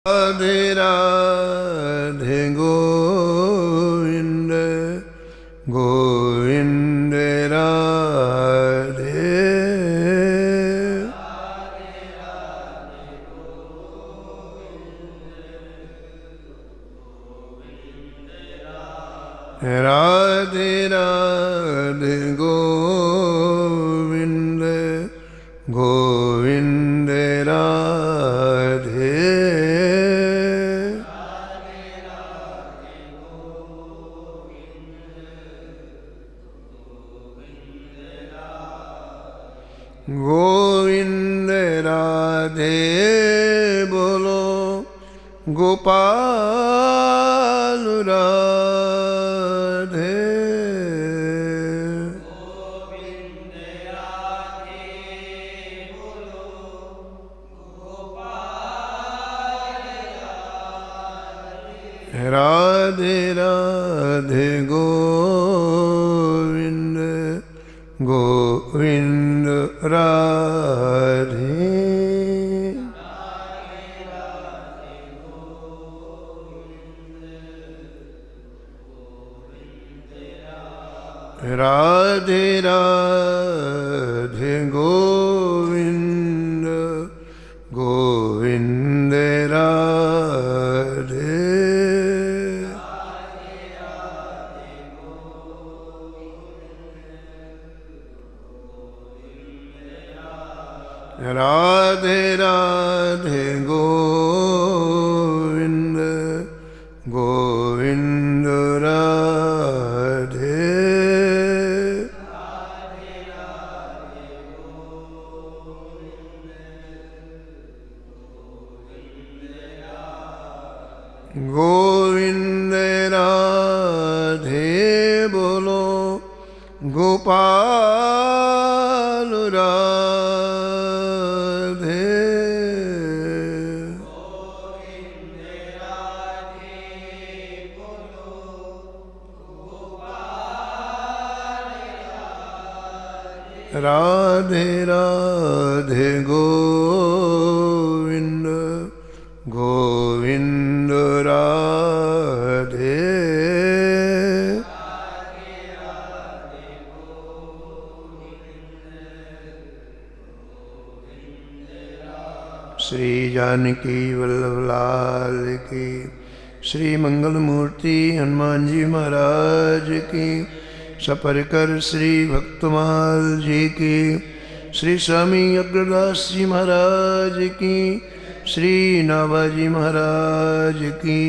राधे राधे गोविंद गोविंद राधे राधे राधे गोविंद गोविंद राधे गोविंद राधे बोलो गोपाल राधे गोविंद राधे बोलो गोपाल राधे राधे राधे गोविंद गोविंद राधे राधे राधे गोविंद गोविंद राधे राधे राधे गोविंद गोविंद राधे गोविंद राधे बोलो गोपाल राधे गोविंद राधे बोलो गोपाल राधे राधे राधे गोविंद गोविंद राधे श्री जानकी वल्लभ लाल की, श्री मंगल मूर्ति हनुमान जी महाराज की, सपरिकर श्री भक्तमाल जी की, श्री स्वामी अग्रदास जी महाराज की, श्री नाभाजी महाराज की,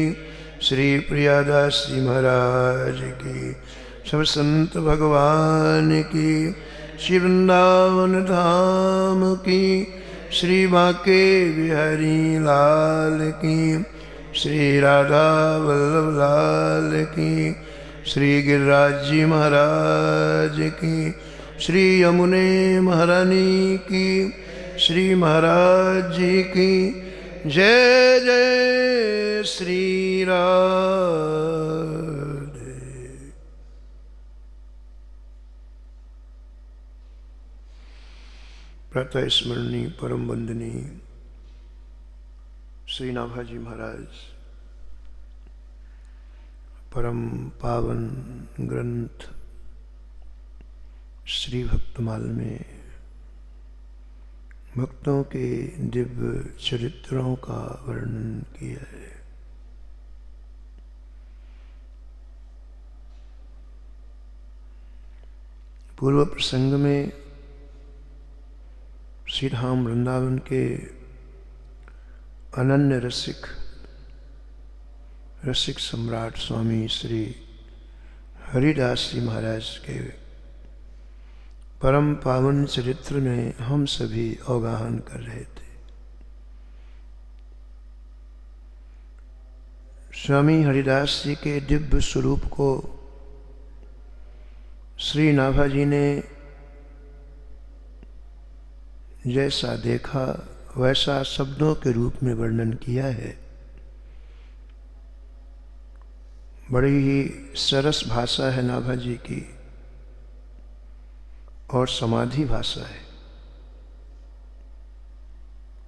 श्री प्रियादास जी महाराज की, सब संत भगवान की, श्री वृंदावन धाम की, श्री बांके बिहारी लाल की, श्री राधा वल्लभ लाल की, श्री गिरिराज जी महाराज की, श्री यमुने महारानी की, श्री महाराज जी की जय जय श्री राधे। प्रातः स्मरणीय परम वंदनीय श्री नाभाजी महाराज परम पावन ग्रंथ श्री भक्तमाल में भक्तों के दिव्य चरित्रों का वर्णन किया है। पूर्व प्रसंग में श्री धाम वृंदावन के अनन्य रसिक सम्राट स्वामी श्री हरिदास जी महाराज के परम पावन चरित्र में हम सभी अवगाहन कर रहे थे। स्वामी हरिदास जी के दिव्य स्वरूप को श्री नाभाजी ने जैसा देखा वैसा शब्दों के रूप में वर्णन किया है। बड़ी ही सरस भाषा है नाभाजी की और समाधि भाषा है।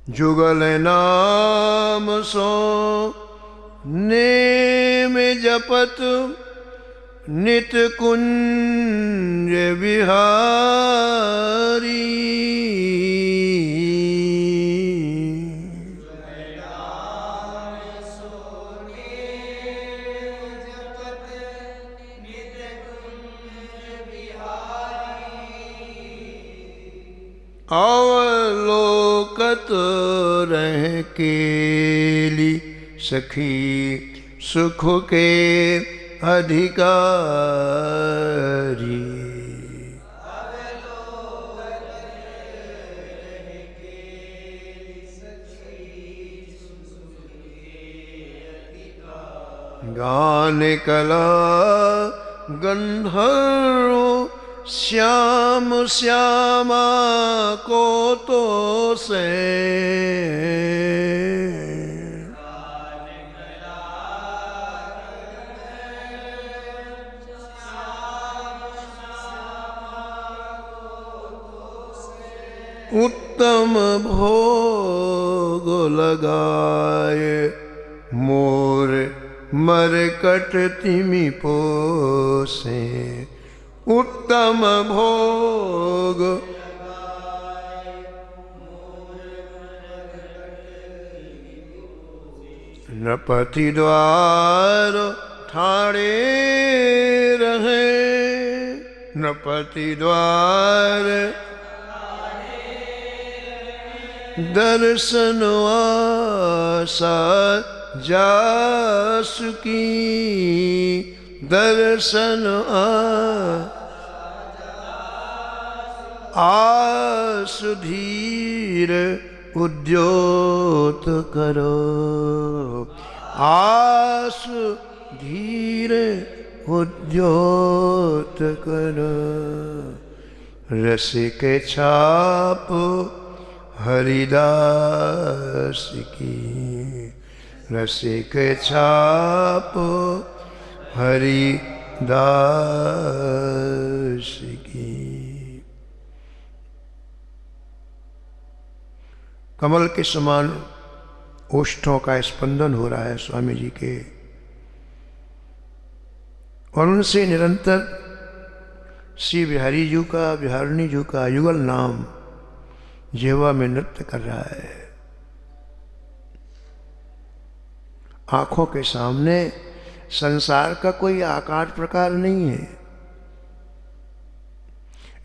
जुगल नाम सो नेम जपत नित कुंज बिहारी। अवलोकत रह केली सखी सुख के अधिकारी। गान कला गंधर्व श्याम श्यामा को तो से। उत्तम भोग लगाए मोर मरकट तिमि पोसे। उत्तम भोग नृपति द्वार ठाणे रहे। नृपति द्वार दर्शन आशा जास की। दर्शन आस धीर उद्योत करो। आस धीर उद्योत करो। रसिक छाप हरिदास की। रसिक छाप हरिदास की। कमल के समान ओष्ठों का स्पंदन हो रहा है स्वामी जी के, और उनसे निरंतर श्री बिहारी जी का, बिहारिणी जी का युगल नाम जिह्वा में नृत्य कर रहा है। आंखों के सामने संसार का कोई आकार प्रकार नहीं है।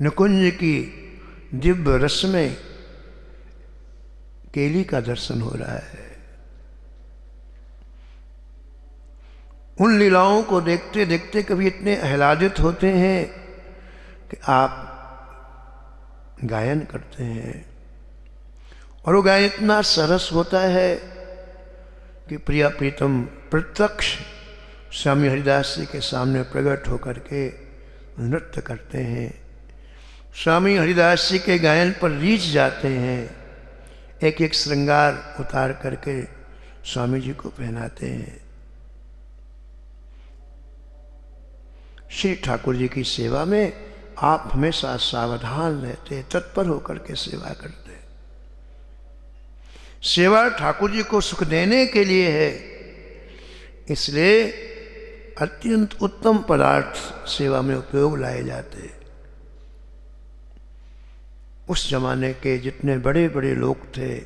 निकुंज की दिव्य रस में केली का दर्शन हो रहा है। उन लीलाओं को देखते देखते कभी इतने आह्लादित होते हैं कि आप गायन करते हैं, और वो गायन इतना सरस होता है कि प्रिया प्रीतम प्रत्यक्ष स्वामी हरिदास जी के सामने प्रकट होकर के नृत्य करते हैं। स्वामी हरिदास जी के गायन पर रीझ जाते हैं। एक एक श्रृंगार उतार करके स्वामी जी को पहनाते हैं। श्री ठाकुर जी की सेवा में आप हमेशा सावधान रहते, तत्पर होकर के सेवा करते। सेवा ठाकुर जी को सुख देने के लिए है, इसलिए अत्यंत उत्तम पदार्थ सेवा में उपयोग लाए जाते। उस जमाने के जितने बड़े बड़े लोग थे,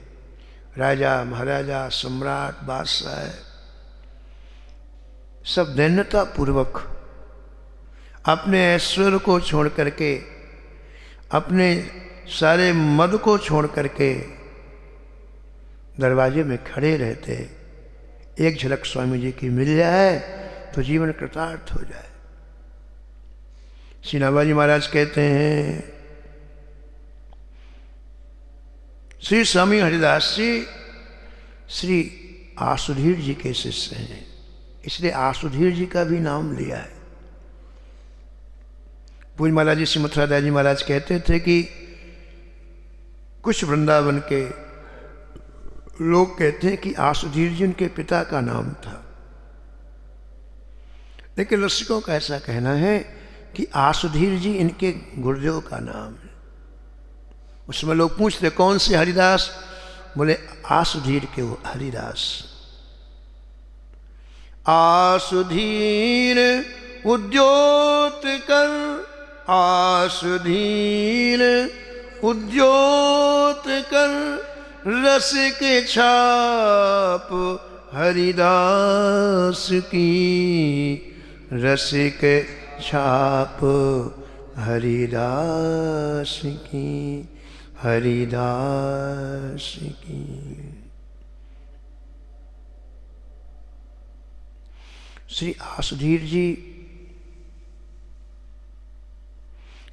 राजा महाराजा सम्राट बादशाह, सब दैन्यता पूर्वक अपने ऐश्वर्य को छोड़ करके, अपने सारे मद को छोड़ करके दरवाजे में खड़े रहते। एक झलक स्वामी जी की मिल जाए तो जीवन कृतार्थ हो जाए। श्री नाभाजी महाराज कहते हैं, श्री स्वामी हरिदास जी श्री आसुधीर जी के शिष्य हैं, इसलिए आसुधीर जी का भी नाम लिया है। पूज्य महाराज जी श्री मथुरादास जी महाराज कहते थे कि कुछ वृंदावन के लोग कहते हैं कि आसुधीर जी उनके पिता का नाम था, लेकिन रसिकों का ऐसा कहना है कि आसुधीर जी इनके गुरुदेव का नाम है। उसमें लोग पूछते कौन से हरिदास, बोले आसुधीर के वो हरिदास। आसुधीर उद्योत कर, आसुधीर उद्योत कर, रस के छाप हरिदास की, रस के छाप हरिदास की, हरिदास की। श्री आसुधीर जी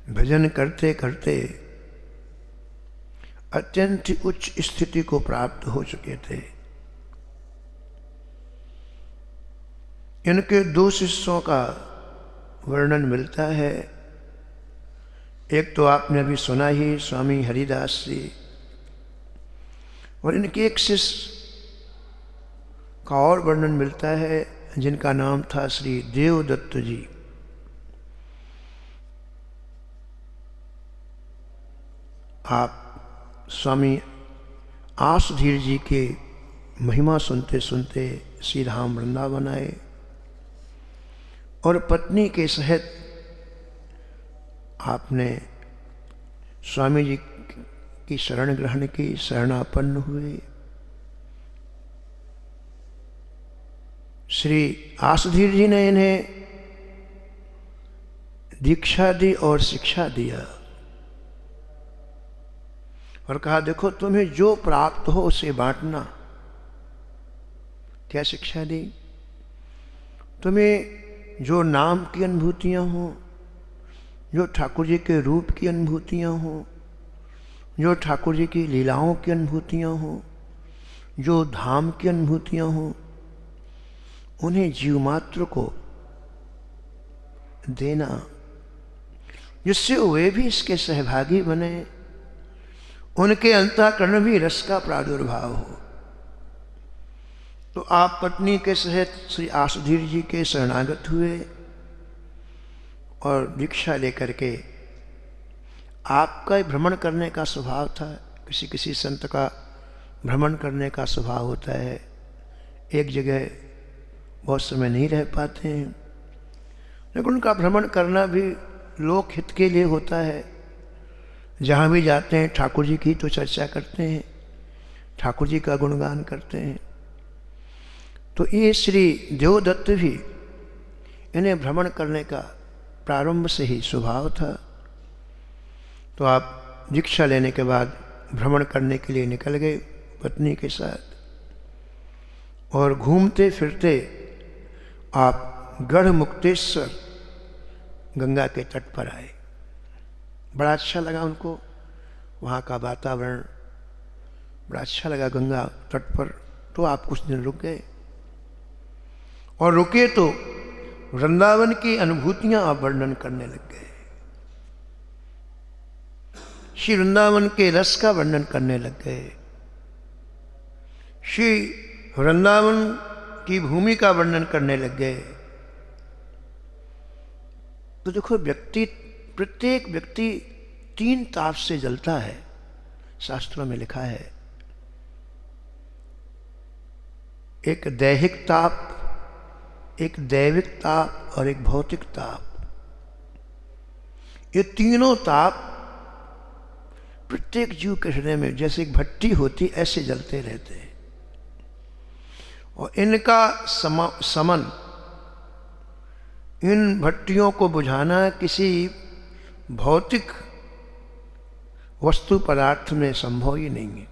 भजन करते करते अत्यंत उच्च स्थिति को प्राप्त हो चुके थे। इनके दो शिष्यों का वर्णन मिलता है। एक तो आपने अभी सुना ही, स्वामी हरिदास जी, और इनके एक शिष्य का और वर्णन मिलता है जिनका नाम था श्री देवदत्त जी। आप स्वामी आसुधीर जी के महिमा सुनते सुनते श्री धाम वृंदावन आए और पत्नी के सहित आपने स्वामी जी की शरण ग्रहण की, शरणापन्न हुए। श्री आसुधीर जी ने इन्हें दीक्षा दी और शिक्षा दिया और कहा, देखो तुम्हें जो प्राप्त हो उसे बांटना। क्या शिक्षा दी? तुम्हें जो नाम की अनुभूतियां हो, जो ठाकुर जी के रूप की अनुभूतियां हो, जो ठाकुर जी की लीलाओं की अनुभूतियां हो, जो धाम की अनुभूतियां हो, उन्हें जीव मात्र को देना, जिससे वे भी इसके सहभागी बने, उनके अंतःकरण भी रस का प्रादुर्भाव हो। तो आप पत्नी के सहित श्री आसुधीर जी के शरणागत हुए और दीक्षा लेकर के, आपका भ्रमण करने का स्वभाव था। किसी किसी संत का भ्रमण करने का स्वभाव होता है, एक जगह बहुत समय नहीं रह पाते हैं, लेकिन उनका भ्रमण करना भी लोक हित के लिए होता है। जहाँ भी जाते हैं ठाकुर जी की तो चर्चा करते हैं, ठाकुर जी का गुणगान करते हैं। तो ये श्री देवदत्त भी, इन्हें भ्रमण करने का प्रारंभ से ही स्वभाव था। तो आप दीक्षा लेने के बाद भ्रमण करने के लिए निकल गए पत्नी के साथ, और घूमते फिरते आप गढ़मुक्तेश्वर गंगा के तट पर आए। बड़ा अच्छा लगा उनको, वहाँ का वातावरण बड़ा अच्छा लगा गंगा तट पर। तो आप कुछ दिन रुक गए, और रुके तो वृंदावन की अनुभूतियां आप वर्णन करने लग गए, श्री वृंदावन के रस का वर्णन करने लग गए, श्री वृंदावन की भूमि का वर्णन करने लग गए। तो देखो, प्रत्येक व्यक्ति 3 ताप से जलता है, शास्त्रों में लिखा है। एक दैहिक ताप, एक दैविक ताप और एक भौतिक ताप। ये तीनों ताप प्रत्येक जीव के हृदय में जैसे एक भट्टी होती ऐसे जलते रहते हैं, और इनका समन, इन भट्टियों को बुझाना किसी भौतिक वस्तु पदार्थ में संभव ही नहीं है।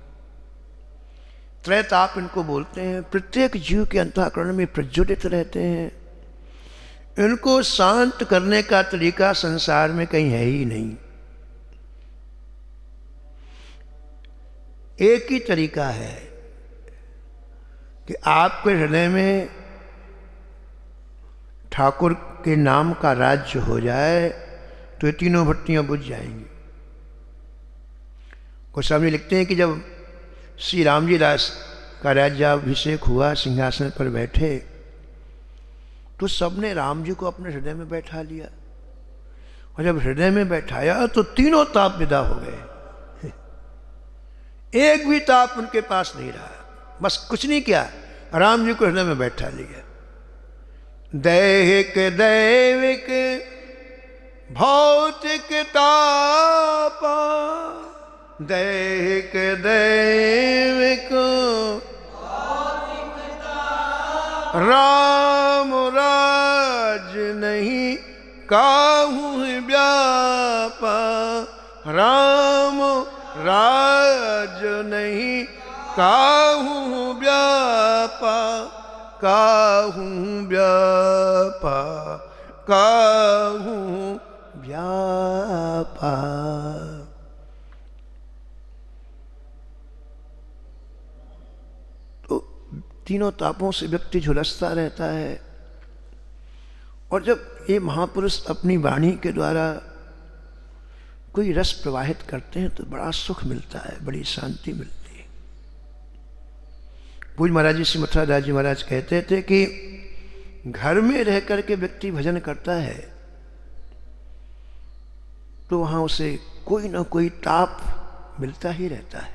त्रैताप इनको बोलते हैं। प्रत्येक जीव के अंतःकरण में प्रज्वलित रहते हैं। इनको शांत करने का तरीका संसार में कहीं है ही नहीं। एक ही तरीका है कि आपके हृदय में ठाकुर के नाम का राज्य हो जाए तो ये तीनों भट्टियां बुझ जाएंगी। कुछ स्वामी लिखते हैं कि जब श्री राम जी दास का राज्याभिषेक हुआ, सिंहासन पर बैठे, तो सबने राम जी को अपने हृदय में बैठा लिया, और जब हृदय में बैठाया तो तीनों ताप विदा हो गए। एक भी ताप उनके पास नहीं रहा। बस कुछ नहीं किया, राम जी को हृदय में बैठा लिया। दैहिक दैविक भौतिक तापा, दैहिक दैविक राम राज नहीं काहू व्यापा, राम राज नहीं काहू व्यापा, काहू व्यापा, काहू व्यापा। तो तीनों तापों से व्यक्ति झुलसता रहता है। और जब ये महापुरुष अपनी वाणी के द्वारा कोई रस प्रवाहित करते हैं तो बड़ा सुख मिलता है, बड़ी शांति मिलती है। पूज्य महाराज जी श्री मथुरा दास जी महाराज कहते थे कि घर में रह करके व्यक्ति भजन करता है तो वहां उसे कोई ना कोई ताप मिलता ही रहता है,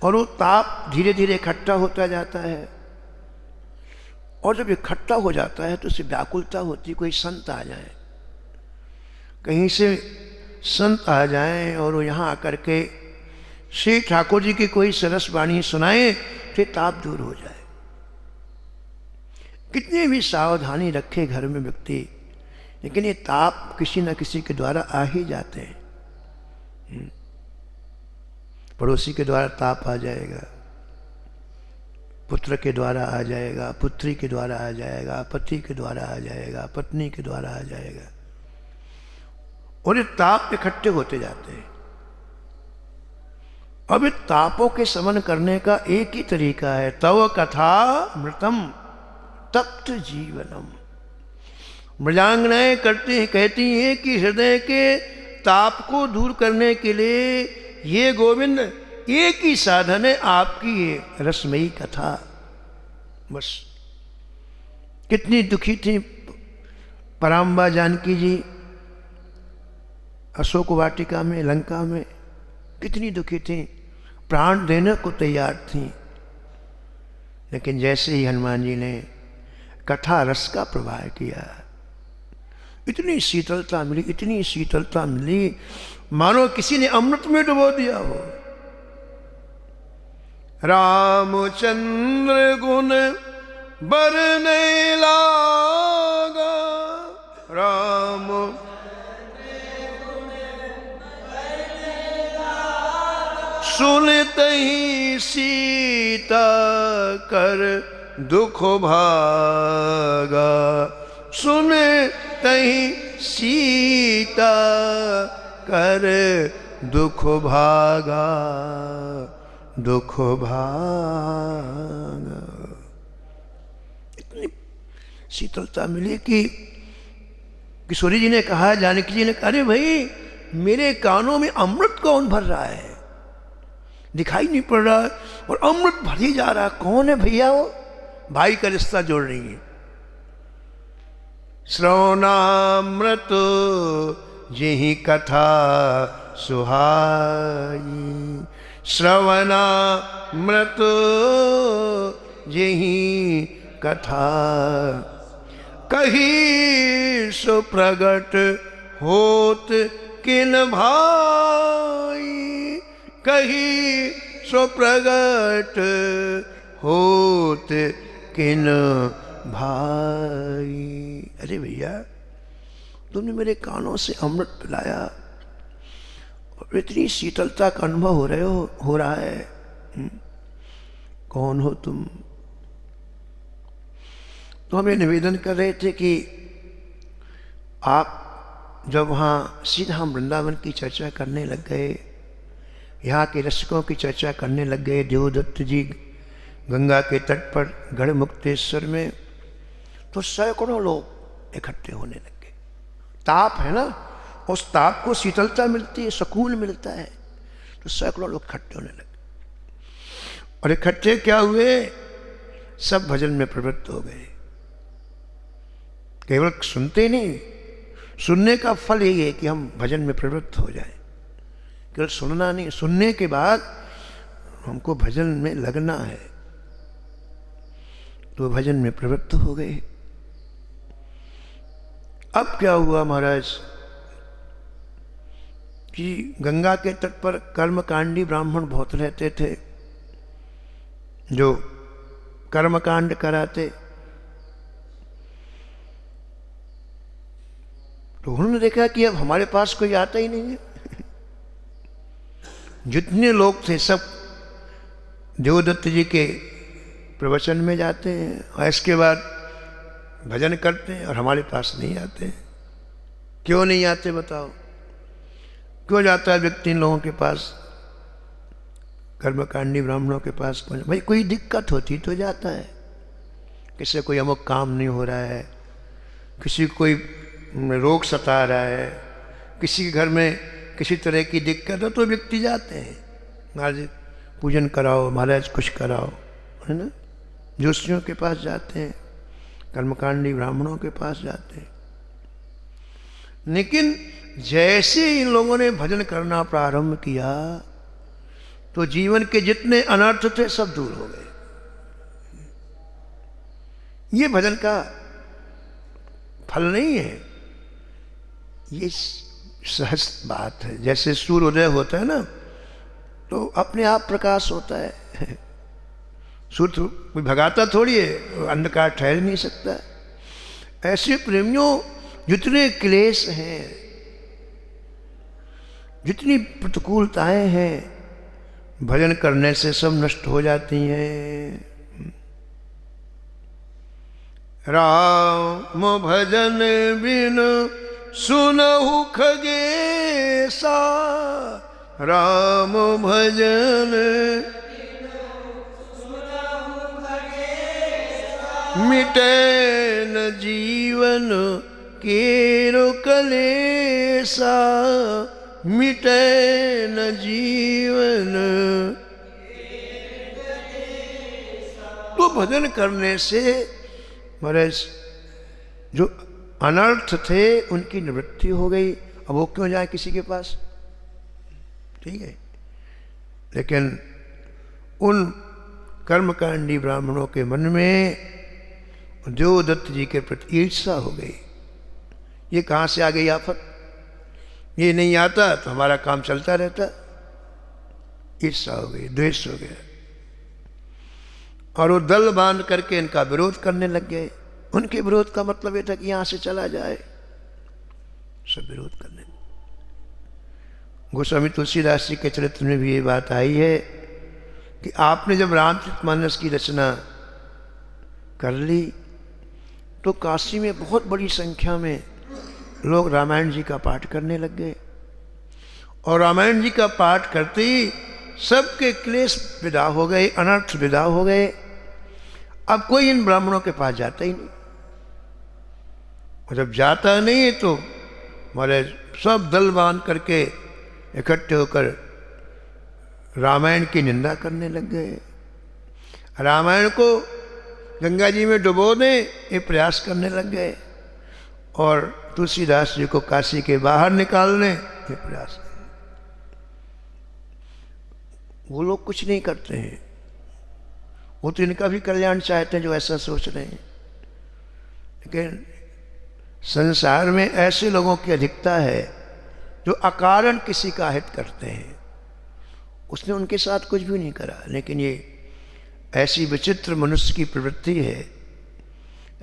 और वो ताप धीरे धीरे इकट्ठा होता जाता है। और जब इकट्ठा हो जाता है तो उसे व्याकुलता होती, कोई संत आ जाए, कहीं से संत आ जाएं और वो यहाँ आकर के श्री ठाकुर जी की कोई सरस वाणी सुनाए तो ताप दूर हो जाए। कितनी भी सावधानी रखे घर में व्यक्ति, लेकिन ये ताप किसी न किसी के द्वारा आ ही जाते हैं। पड़ोसी के द्वारा ताप आ जाएगा, पुत्र के द्वारा आ जाएगा, पुत्री के द्वारा आ जाएगा, पति के द्वारा आ जाएगा, पत्नी के द्वारा आ जाएगा, और ये ताप इकट्ठे होते जाते हैं। अब इन तापों के समन करने का एक ही तरीका है, तव कथा मृतम तप्त जीवनम। मृजांगनाएं कहती हैं कि हृदय के ताप को दूर करने के लिए ये गोविंद एक ही साधन है, आपकी ये रसमयी कथा। बस कितनी दुखी थी पराम्बा जानकी जी अशोक वाटिका में, लंका में, कितनी दुखी थी, प्राण देने को तैयार थी। लेकिन जैसे ही हनुमान जी ने कथा रस का प्रवाह किया, इतनी शीतलता मिली, इतनी शीतलता मिली मानो किसी ने अमृत में डुबो दिया हो। रामचंद्र गुण बरने लागा, राम सुनते ही सीता कर दुख भागा, सुनते ही सीता कर दुख भागा, दुख भागा। इतनी शीतलता मिली कि किशोरी जी ने कहा, जानकी जी ने कहा, अरे भाई मेरे कानों में अमृत कौन भर रहा है, दिखाई नहीं पड़ रहा और अमृत भर ही जा रहा, कौन है भैया? वो भाई का रिश्ता जोड़ रही है। श्रवणामृत यही कथा सुहाई, श्रवणामृत यही कथा कही सो प्रगट होत किन भाई, कही सो प्रगट होत किन भाई। अरे भैया तुमने मेरे कानों से अमृत पिलाया और इतनी शीतलता का अनुभव हो रहा है, कौन हो तुम? तो हमें निवेदन कर रहे थे कि आप जब वहाँ सीधा हम वृंदावन की चर्चा करने लग गए, यहाँ के रसिकों की चर्चा करने लग गए, देवदत्त जी गंगा के तट पर गढ़ मुक्तेश्वर में, तो सैकड़ों लोग इकट्ठे होने लगे। ताप है ना, उस ताप को शीतलता मिलती है, सुकून मिलता है, तो सैकड़ों लोग इकट्ठे होने लगे। और इकट्ठे क्या हुए? सब भजन में प्रवृत्त हो गए। केवल सुनते नहीं, सुनने का फल यही है कि हम भजन में प्रवृत्त हो जाएं। केवल सुनना नहीं, सुनने के बाद हमको भजन में लगना है। तो भजन में प्रवृत्त हो गए। अब क्या हुआ महाराज कि गंगा के तट पर कर्मकांडी ब्राह्मण बहुत रहते थे, जो कर्मकांड कराते। तो उन्होंने देखा कि अब हमारे पास कोई आता ही नहीं है। जितने लोग थे सब देवदत्त जी के प्रवचन में जाते हैं और इसके बाद भजन करते हैं, और हमारे पास नहीं आते। क्यों नहीं आते बताओ? क्यों जाता है व्यक्ति इन लोगों के पास, कर्मकांडी ब्राह्मणों के पास? भाई कोई दिक्कत होती तो जाता है, किसी कोई अमुक काम नहीं हो रहा है, किसी कोई रोग सता रहा है, किसी के घर में किसी तरह की दिक्कत हो तो व्यक्ति जाते हैं, महाराज पूजन कराओ, महाराज कुछ कराओ, है ना। जोशियों के पास जाते हैं, कर्मकांडी ब्राह्मणों के पास जाते हैं। लेकिन जैसे इन लोगों ने भजन करना प्रारंभ किया तो जीवन के जितने अनर्थ थे सब दूर हो गए। ये भजन का फल नहीं है, ये सहज बात है। जैसे सूर्योदय होता है ना तो अपने आप प्रकाश होता है, सूर्य कोई भगाता थोड़ी है, अंधकार ठहर नहीं सकता। ऐसे प्रेमियों जितने क्लेश हैं, जितनी प्रतिकूलताएं हैं, भजन करने से सब नष्ट हो जाती हैं। राम भजन बिन सुनहु खगेसा, राम भजन मिटे न जीवन केरो कलेसा, मिटे न जीवन। तो भजन करने से महाराज जो अनर्थ थे उनकी निवृत्ति हो गई। अब वो क्यों जाए किसी के पास, ठीक है। लेकिन उन कर्मकांडी ब्राह्मणों के मन में देवदत्त जी के प्रति ईर्ष्या हो गई। ये कहाँ से आ गई आफत, ये नहीं आता तो हमारा काम चलता रहता। ईर्ष्या हो गई, द्वेष हो गया, और वो दल बांध करके इनका विरोध करने लग गए। उनके विरोध का मतलब ये था कि यहां से चला जाए, सब विरोध करने। गोस्वामी तुलसीदास जी के चरित्र में भी ये बात आई है कि आपने जब रामचरितमानस की रचना कर ली तो काशी में बहुत बड़ी संख्या में लोग रामायण जी का पाठ करने लग गए, और रामायण जी का पाठ करते ही सबके क्लेश विदा हो गए, अनर्थ विदा हो गए। अब कोई इन ब्राह्मणों के पास जाता ही नहीं, और जब जाता नहीं तो हमारे सब दल बांध करके इकट्ठे होकर रामायण की निंदा करने लग गए। रामायण को गंगा जी में डुबो दें ये प्रयास करने लग गए, और तुलसीदास जी को काशी के बाहर निकालने ये प्रयास। वो लोग कुछ नहीं करते हैं, वो तो इनका भी कल्याण चाहते हैं जो ऐसा सोच रहे हैं। लेकिन संसार में ऐसे लोगों की अधिकता है जो अकारण किसी का हित करते हैं। उसने उनके साथ कुछ भी नहीं करा, लेकिन ये ऐसी विचित्र मनुष्य की प्रवृत्ति है,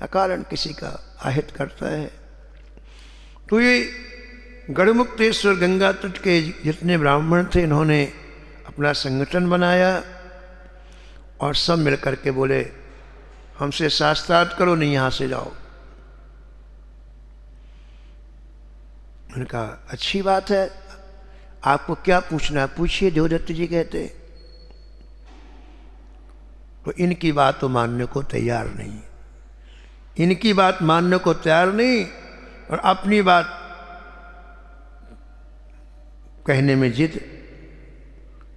अकारण किसी का अहित करता है। तो ये गढ़मुक्तेश्वर गंगा तट के जितने ब्राह्मण थे, इन्होंने अपना संगठन बनाया और सब मिलकर के बोले हमसे शास्त्रार्थ करो, नहीं यहाँ से जाओ। उन्होंने कहा अच्छी बात है, आपको क्या पूछना है पूछिए, देवदत्त जी कहते। तो इनकी बात तो मानने को तैयार नहीं, इनकी बात मानने को तैयार नहीं, और अपनी बात कहने में जिद।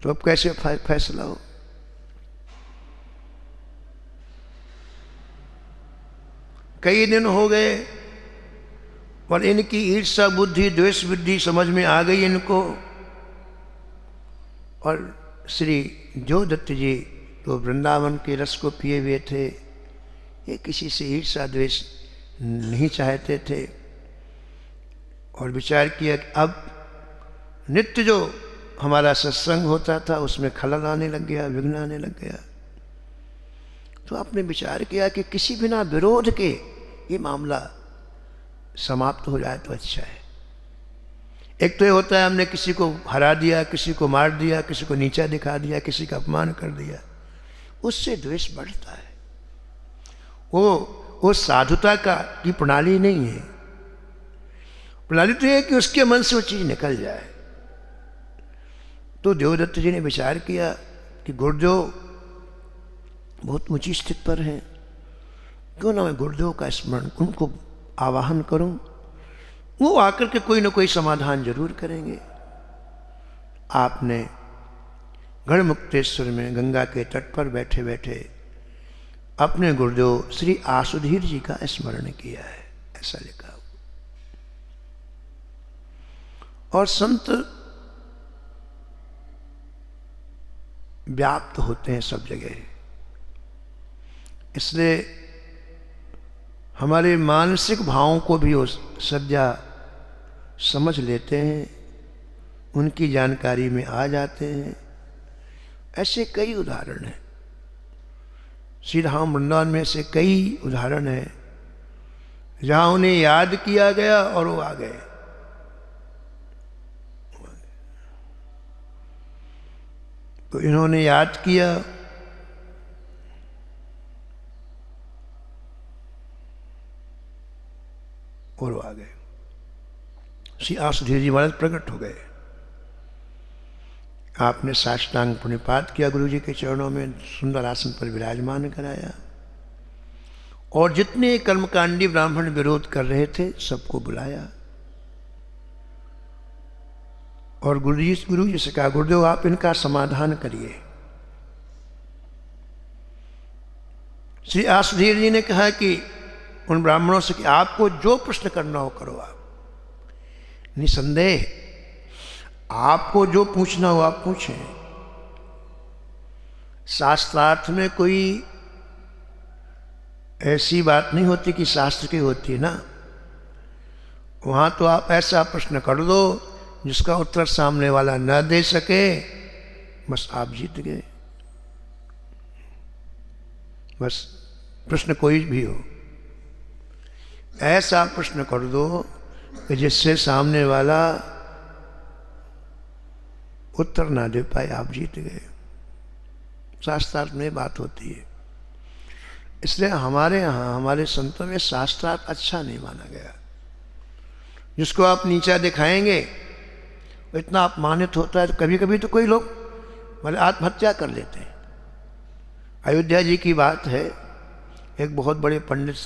तो अब कैसे फैसला हो? कई दिन हो गए और इनकी ईर्ष्या बुद्धि, द्वेष बुद्धि समझ में आ गई इनको। और श्री देवदत्त जी तो वृंदावन के रस को पिए हुए थे, ये किसी से ईर्ष्या द्वेष नहीं चाहते थे। और विचार किया कि अब नित्य जो हमारा सत्संग होता था उसमें खलल आने लग गया, विघ्न आने लग गया। तो आपने विचार किया कि किसी बिना विरोध के ये मामला समाप्त हो जाए तो अच्छा है। एक तो ये होता है हमने किसी को हरा दिया, किसी को मार दिया, किसी को नीचा दिखा दिया, किसी का अपमान कर दिया, उससे द्वेष बढ़ता है। वो साधुता की प्रणाली नहीं है। प्रणाली तो ये है कि उसके मन से वो चीज़ निकल जाए। तो देवदत्त जी ने विचार किया कि गुरुदेव बहुत ऊंची स्थिति पर हैं, क्यों ना मैं गुरुदेव का स्मरण, उनको आवाहन करूं, वो आकर के कोई ना कोई समाधान जरूर करेंगे। आपने गढ़मुक्तेश्वर में गंगा के तट पर बैठे बैठे अपने गुरुदेव श्री आसुधीर जी का स्मरण किया है, ऐसा लिखा। और संत व्याप्त होते हैं सब जगह, इसलिए हमारे मानसिक भावों को भी वो सज्जा समझ लेते हैं, उनकी जानकारी में आ जाते हैं। ऐसे कई उदाहरण हैं, श्री धाम वृंदावन में से कई उदाहरण हैं जहाँ उन्हें याद किया गया और वो आ गए। तो इन्होंने याद किया और वो आ गए। श्री आसुधीर जी महाराज प्रकट हो गए। आपने साष्टांग प्रणिपात किया गुरु जी के चरणों में, सुंदर आसन पर विराजमान कराया और जितने कर्मकांडी ब्राह्मण विरोध कर रहे थे सबको बुलाया और गुरु जी से कहा, गुरुदेव आप इनका समाधान करिए। श्री आसुधीर जी ने कहा कि उन ब्राह्मणों से कि आपको जो प्रश्न करना हो करो, आप निसंदेह आपको जो पूछना हो आप पूछें। शास्त्रार्थ में कोई ऐसी बात नहीं होती कि शास्त्र की होती है ना, वहां तो आप ऐसा प्रश्न कर दो जिसका उत्तर सामने वाला न दे सके, बस आप जीत गए। बस प्रश्न कोई भी हो, ऐसा प्रश्न कर दो कि जिससे सामने वाला उत्तर ना दे पाए, आप जीत गए। शास्त्रार्थ में बात होती है। इसलिए हमारे यहाँ हमारे संतों में शास्त्रार्थ अच्छा नहीं माना गया। जिसको आप नीचा दिखाएंगे वो इतना अपमानित होता है। तो कभी कभी तो कोई लोग मतलब आत्महत्या कर लेते हैं। अयोध्या जी की बात है, एक बहुत बड़े पंडित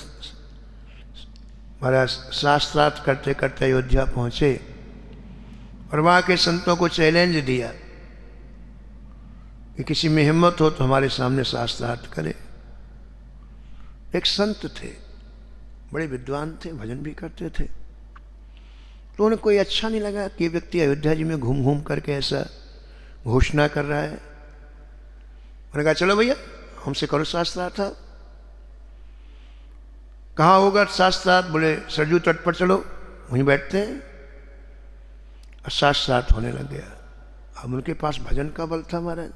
महाराज शास्त्रार्थ करते करते अयोध्या पहुँचे और वहाँ के संतों को चैलेंज दिया कि किसी में हिम्मत हो तो हमारे सामने शास्त्रार्थ करे। एक संत थे, बड़े विद्वान थे, भजन भी करते थे। तो उन्हें कोई अच्छा नहीं लगा कि व्यक्ति अयोध्या जी में घूम घूम करके ऐसा घोषणा कर रहा है। उन्होंने कहा चलो भैया हमसे करो शास्त्रार्थ। कहाँ होगा शास्त्रार्थ? बोले सरजू तट पर चलो, वहीं बैठते हैं। और शास्त्रार्थ होने लग गया। अब उनके पास भजन का बल था महाराज।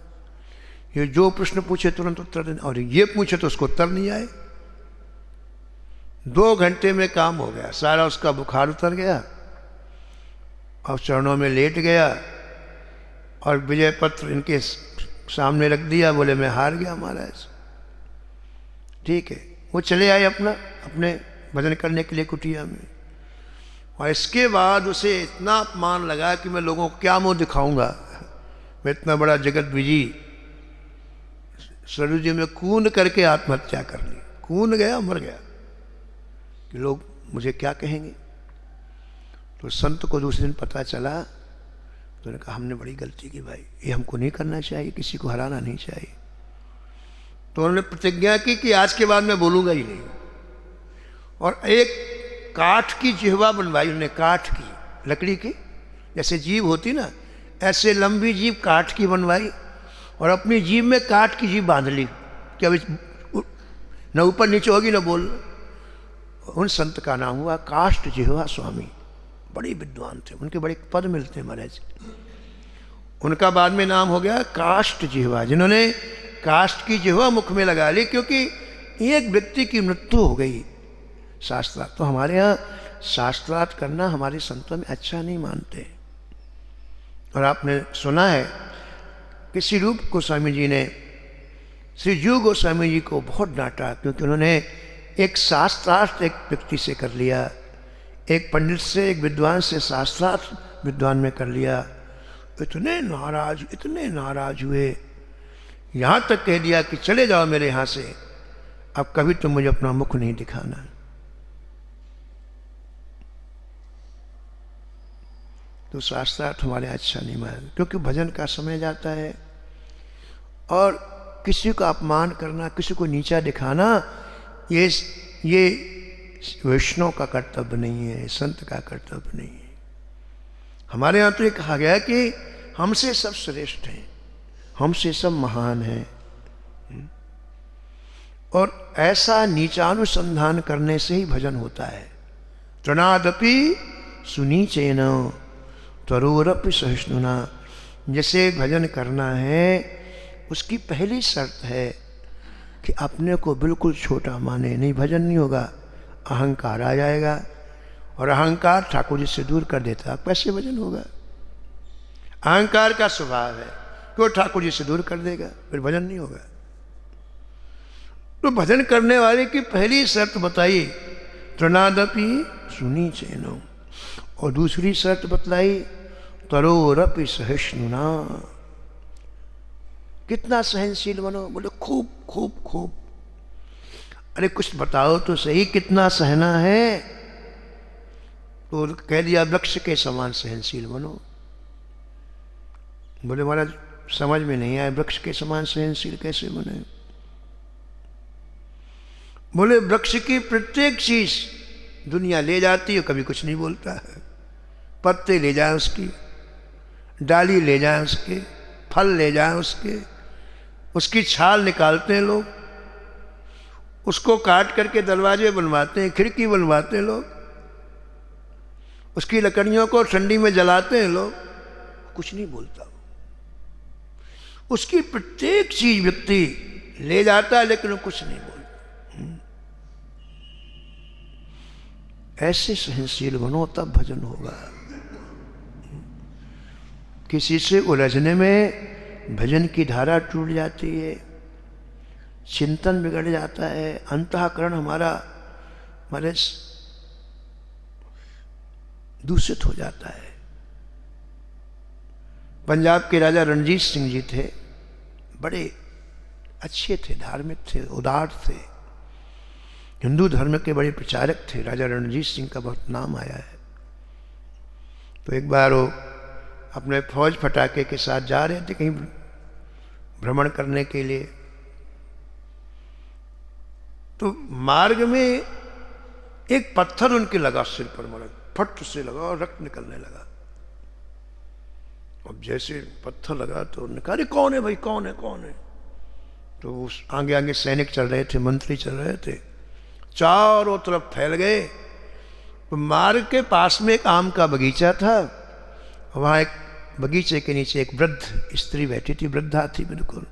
ये जो प्रश्न पूछे तुरंत उत्तर देना, और ये पूछे तो उसको उत्तर नहीं आए। 2 घंटे में काम हो गया, सारा उसका बुखार उतर गया और चरणों में लेट गया और विजय पत्र इनके सामने रख दिया। बोले मैं हार गया महाराज। ठीक है, वो चले आए अपने भजन करने के लिए कुटिया में। और इसके बाद उसे इतना अपमान लगा कि मैं लोगों को क्या मुंह दिखाऊंगा, मैं इतना बड़ा जगत विजी। सरयू जी में कूद करके आत्महत्या कर ली। कूद गया, मर गया कि लोग मुझे क्या कहेंगे। तो संत को दूसरे दिन पता चला तो उन्होंने कहा हमने बड़ी गलती की भाई, ये हमको नहीं करना चाहिए, किसी को हराना नहीं चाहिए। तो उन्होंने प्रतिज्ञा की कि आज के बाद मैं बोलूँगा ही नहीं। और एक काठ की जिह्वा बनवाई उन्होंने, काठ की, लकड़ी की, जैसे जीभ होती ना, ऐसे लंबी जीभ काठ की बनवाई और अपनी जीभ में काठ की जीभ बांध ली कि अब न ऊपर नीचे होगी न बोल। उन संत का नाम हुआ काष्ठ जिह्वा स्वामी। बड़े विद्वान थे, उनके बड़े पद मिलते हैं महाराज। उनका बाद में नाम हो गया काष्ठ जिह्वा, जिन्होंने काष्ठ की जिह्वा मुख में लगा ली क्योंकि एक व्यक्ति की मृत्यु हो गई। शास्त्रार्थ तो हमारे यहाँ शास्त्रार्थ करना हमारे संतों में अच्छा नहीं मानते। और आपने सुना है कि श्री रूप गोस्वामी जी ने श्री जीव गोस्वामी जी को बहुत डांटा क्योंकि उन्होंने एक शास्त्रार्थ एक व्यक्ति से कर लिया, एक पंडित से, एक विद्वान से शास्त्रार्थ विद्वान में कर लिया। इतने नाराज हुए, यहाँ तक कह दिया कि चले जाओ मेरे यहाँ से, अब कभी तुम मुझे अपना मुख नहीं दिखाना। तो शास्त्रार्थ हमारे अच्छा नहीं मान, क्योंकि भजन का समय जाता है और किसी का अपमान करना, किसी को नीचा दिखाना, ये वैष्णव का कर्तव्य नहीं है, संत का कर्तव्य नहीं है। हमारे यहाँ तो ये कहा गया कि हमसे सब श्रेष्ठ हैं, हमसे सब महान हैं। और ऐसा नीचानुसंधान करने से ही भजन होता है। तृणादपि सुनीचेन त्वरोरपि सहिष्णुना। जैसे भजन करना है उसकी पहली शर्त है कि अपने को बिल्कुल छोटा माने, नहीं भजन नहीं होगा। अहंकार आ जाएगा और अहंकार ठाकुर जी से दूर कर देता, कैसे भजन होगा? अहंकार का स्वभाव है कि वो ठाकुर जी से दूर कर देगा, फिर भजन नहीं होगा। तो भजन करने वाले की पहली शर्त बताई तृणादपि सुनीचेनो, और दूसरी शर्त बतलाई तरोरपि सहिष्णुना। कितना सहनशील बनो? बोले खूब खूब खूब। अरे कुछ बताओ तो सही, कितना सहना है? तो कह दिया वृक्ष के समान सहनशील बनो। बोले महाराज समझ में नहीं आया, वृक्ष के समान सहनशील कैसे बने? बोले वृक्ष की प्रत्येक चीज दुनिया ले जाती है, कभी कुछ नहीं बोलता है। पत्ते ले जाए उसकी, डाली ले जाए उसके, फल ले जाए उसकी छाल निकालते हैं लोग, उसको काट करके दरवाजे बनवाते हैं, खिड़की बनवाते हैं लोग, उसकी लकड़ियों को ठंडी में जलाते हैं लोग, कुछ नहीं बोलता। उसकी प्रत्येक चीज व्यक्ति ले जाता है लेकिन वो कुछ नहीं बोलता। ऐसे सहनशील बनो तब भजन होगा। किसी से उलझने में भजन की धारा टूट जाती है, चिंतन बिगड़ जाता है, अंतःकरण हमारे दूषित हो जाता है। पंजाब के राजा रणजीत सिंह जी थे, बड़े अच्छे थे, धार्मिक थे, उदार थे, हिंदू धर्म के बड़े प्रचारक थे। राजा रणजीत सिंह का बहुत नाम आया है। तो एक बार वो अपने फौज फटाके के साथ जा रहे थे कहीं भ्रमण करने के लिए। तो मार्ग में एक पत्थर उनके लगा सिर पर, मरा फट से लगा और रक्त निकलने लगा। अब जैसे पत्थर लगा तो उन्होंने कहा अरे कौन है भाई, कौन है कौन है? तो उस आगे आगे सैनिक चल रहे थे, मंत्री चल रहे थे, चारों तरफ फैल गए। मार्ग के पास में एक आम का बगीचा था, वहां एक बगीचे के नीचे एक वृद्ध स्त्री बैठी थी, वृद्धा थी बिल्कुल।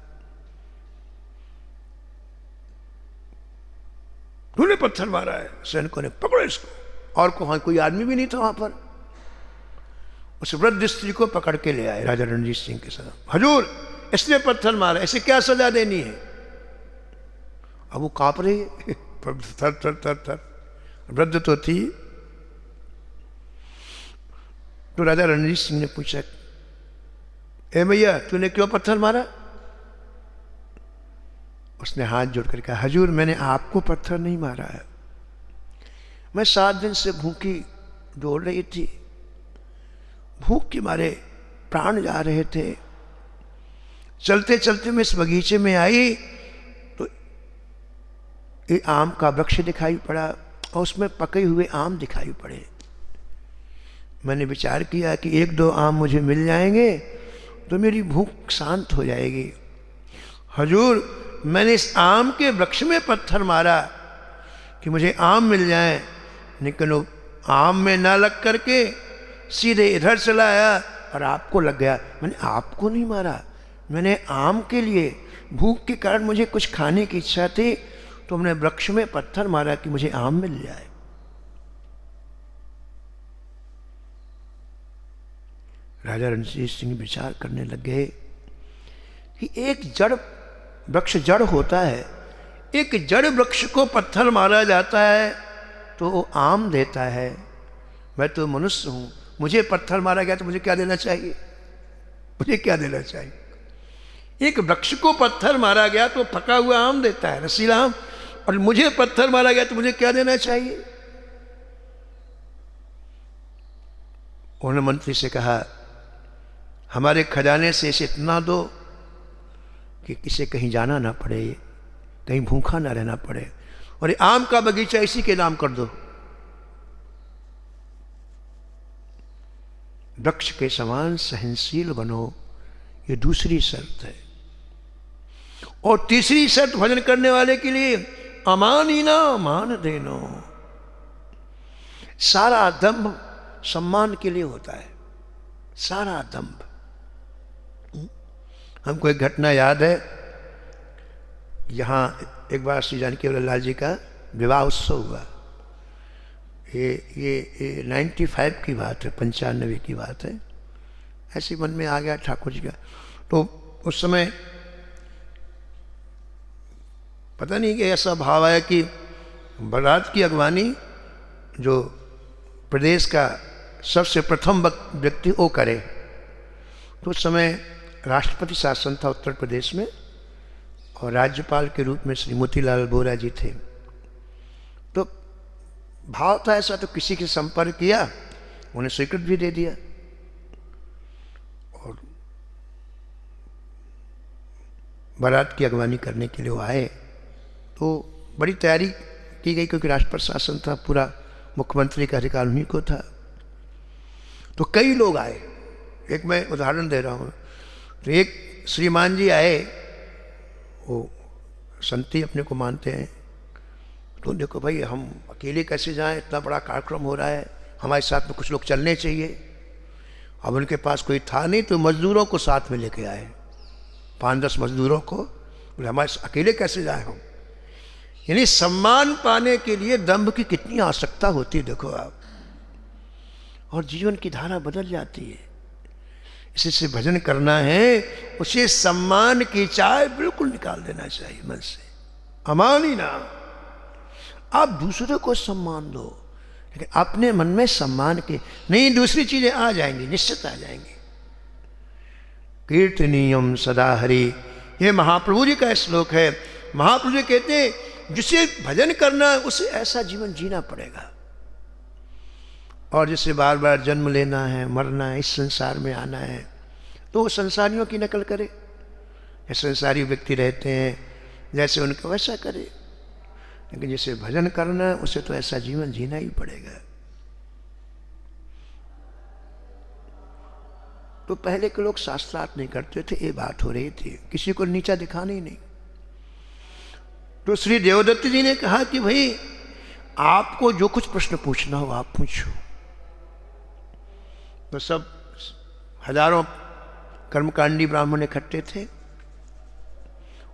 उन्होंने पत्थर मारा है, सैनिकों ने पकड़ो इसको, और कोई आदमी भी नहीं था वहां पर। उस वृद्ध स्त्री को पकड़ के ले आए राजा रणजीत सिंह के साथ। हजूर इसने पत्थर मारा, इसे क्या सजा देनी है? अब वो कांप रही है, थर थर थर थर, वृद्ध तो थी। तो राजा रणजीत सिंह ने पूछा ए भैया तूने क्यों पत्थर मारा? उसने हाथ जोड़कर कहा हजूर मैंने आपको पत्थर नहीं मारा है, मैं 7 दिन से भूखी डोल रही थी, भूख के मारे प्राण जा रहे थे। चलते चलते मैं इस बगीचे में आई तो एक आम का वृक्ष दिखाई पड़ा और उसमें पके हुए आम दिखाई पड़े। मैंने विचार किया कि 1-2 आम मुझे मिल जाएंगे तो मेरी भूख शांत हो जाएगी। हजूर, मैंने इस आम के वृक्ष में पत्थर मारा कि मुझे आम मिल जाए, लेकिन वो आम में ना लग करके सीधे इधर चला आया और आपको लग गया। मैंने आपको नहीं मारा, मैंने आम के लिए, भूख के कारण मुझे कुछ खाने की इच्छा थी, तो हमने वृक्ष में पत्थर मारा कि मुझे आम मिल जाए। राजा रणजीत सिंह विचार करने लगे कि एक जड़ वृक्ष जड़ होता है, एक जड़ वृक्ष को पत्थर मारा जाता है तो वो आम देता है। मैं तो मनुष्य हूं, मुझे पत्थर मारा गया तो मुझे क्या देना चाहिए? मुझे क्या देना चाहिए? एक वृक्ष को पत्थर मारा गया तो पका हुआ आम देता है, रसीला आम, और मुझे पत्थर मारा गया तो मुझे क्या देना चाहिए? उन्होंने मंत्री से कहा, हमारे खजाने से इसे इतना दो कि किसे कहीं जाना ना पड़े, कहीं भूखा ना रहना पड़े, और आम का बगीचा इसी के नाम कर दो। वृक्ष के समान सहनशील बनो, ये दूसरी शर्त है। और तीसरी शर्त भजन करने वाले के लिए, अमानीना मान देनो। सारा दंभ सम्मान के लिए होता है, सारा दंभ। हमको एक घटना याद है, यहाँ एक बार श्री जानकी लाल जी का विवाह उत्सव हुआ। ये 95 की बात है, 95 की बात है। ऐसे मन में आ गया ठाकुर जी का। तो उस समय पता नहीं कि ऐसा भाव आया कि बारात की अगवानी जो प्रदेश का सबसे प्रथम व्यक्ति वो करे। तो उस समय राष्ट्रपति शासन था उत्तर प्रदेश में, और राज्यपाल के रूप में श्री मोतीलाल वोरा जी थे। तो भाव था ऐसा, तो किसी के संपर्क किया, उन्हें स्वीकृत भी दे दिया। और बारात की अगवानी करने के लिए वो आए, तो बड़ी तैयारी की गई, क्योंकि राष्ट्रपति शासन था, पूरा मुख्यमंत्री का अधिकार उन्हीं को था। तो कई लोग आए। एक मैं उदाहरण दे रहा हूँ। तो एक श्रीमान जी आए, वो संती अपने को मानते हैं। तो देखो भाई, हम अकेले कैसे जाएं, इतना बड़ा कार्यक्रम हो रहा है, हमारे साथ में कुछ लोग चलने चाहिए। अब उनके पास कोई था नहीं, तो मजदूरों को साथ में लेके आए, 5-10 मजदूरों को। बोले हमारे अकेले कैसे जाए हम। यानी सम्मान पाने के लिए दंभ की कितनी आवश्यकता होती है, देखो आप। और जीवन की धारा बदल जाती है। इसी से भजन करना है, उसे सम्मान की चाय बिल्कुल निकाल देना चाहिए मन से। अमानी ना, आप दूसरे को सम्मान दो, लेकिन अपने मन में सम्मान के नहीं, दूसरी चीजें आ जाएंगी, निश्चित आ जाएंगी। कीर्तनीयम सदा हरि, ये महाप्रभु जी का श्लोक है। महाप्रभु जी कहते हैं, जिसे भजन करना है उसे ऐसा जीवन जीना पड़ेगा। और जिसे बार बार जन्म लेना है, मरना है, इस संसार में आना है, तो वो संसारियों की नकल करे। ये संसारी व्यक्ति रहते हैं, जैसे उनका वैसा करे। लेकिन जिसे भजन करना है उसे तो ऐसा जीवन जीना ही पड़ेगा। तो पहले के लोग शास्त्रार्थ नहीं करते थे, ये बात हो रही थी, किसी को नीचा दिखाना ही नहीं। तो श्री देवदत्त जी ने कहा कि भाई, आपको जो कुछ प्रश्न पूछना हो आप पूछो। तो सब हजारों कर्मकांडी ब्राह्मण इकट्ठे थे,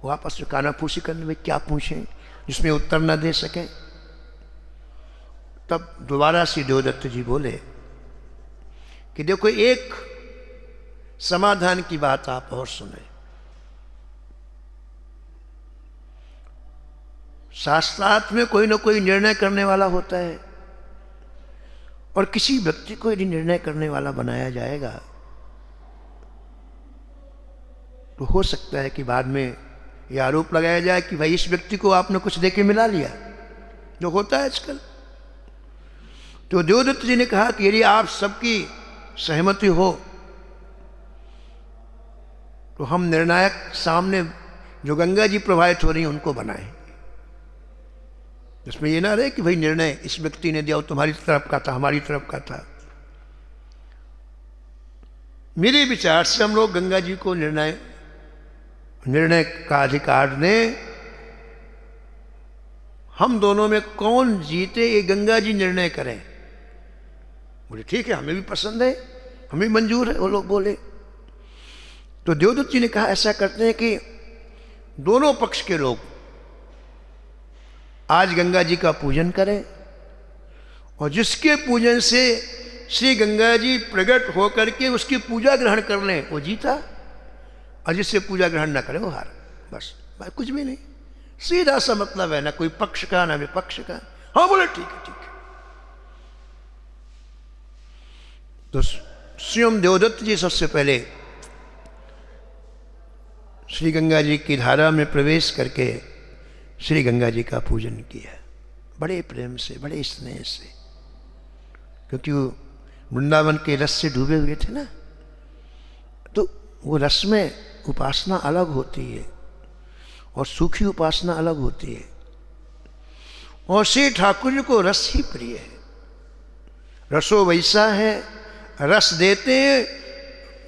वो आपस में कानाफूसी करने में क्या पूछें जिसमें उत्तर न दे सके। तब दोबारा श्री देवदत्त जी बोले कि देखो, एक समाधान की बात आप और सुने। शास्त्रार्थ में कोई ना कोई निर्णय करने वाला होता है, और किसी व्यक्ति को यदि निर्णय करने वाला बनाया जाएगा तो हो सकता है कि बाद में यह आरोप लगाया जाए कि भाई इस व्यक्ति को आपने कुछ देके मिला लिया, जो होता है आजकल। तो देवदत्त जी ने कहा कि यदि आप सबकी सहमति हो तो हम निर्णायक सामने जो गंगा जी प्रवाहित हो रही हैं उनको बनाएं। इसमें ये ना रहे कि भाई निर्णय इस व्यक्ति ने दिया, वो तुम्हारी तरफ का था, हमारी तरफ का था। मेरे विचार से हम लोग गंगा जी को निर्णय का अधिकार दें। हम दोनों में कौन जीते ये गंगा जी निर्णय करें। बोले ठीक है, हमें भी पसंद है, हमें मंजूर है। वो लोग बोले तो देवदत्त जी ने कहा ऐसा करते हैं कि दोनों पक्ष के लोग आज गंगा जी का पूजन करें और जिसके पूजन से श्री गंगा जी प्रकट होकर के उसकी पूजा ग्रहण कर लें वो जीता, और जिससे पूजा ग्रहण न करे वो हार। बस कुछ भी नहीं, सीधा सा मतलब है, ना कोई पक्ष का ना विपक्ष का। हाँ बोले ठीक है ठीक है। तो स्वयं देवदत्त जी सबसे पहले श्री गंगा जी की धारा में प्रवेश करके श्री गंगा जी का पूजन किया, बड़े प्रेम से, बड़े स्नेह से, क्योंकि वो वृंदावन के रस से डूबे हुए थे ना। तो वो रस में उपासना अलग होती है और सूखी उपासना अलग होती है। और श्री ठाकुर जी को रस ही प्रिय है, रसो वैसा है, रस देते हैं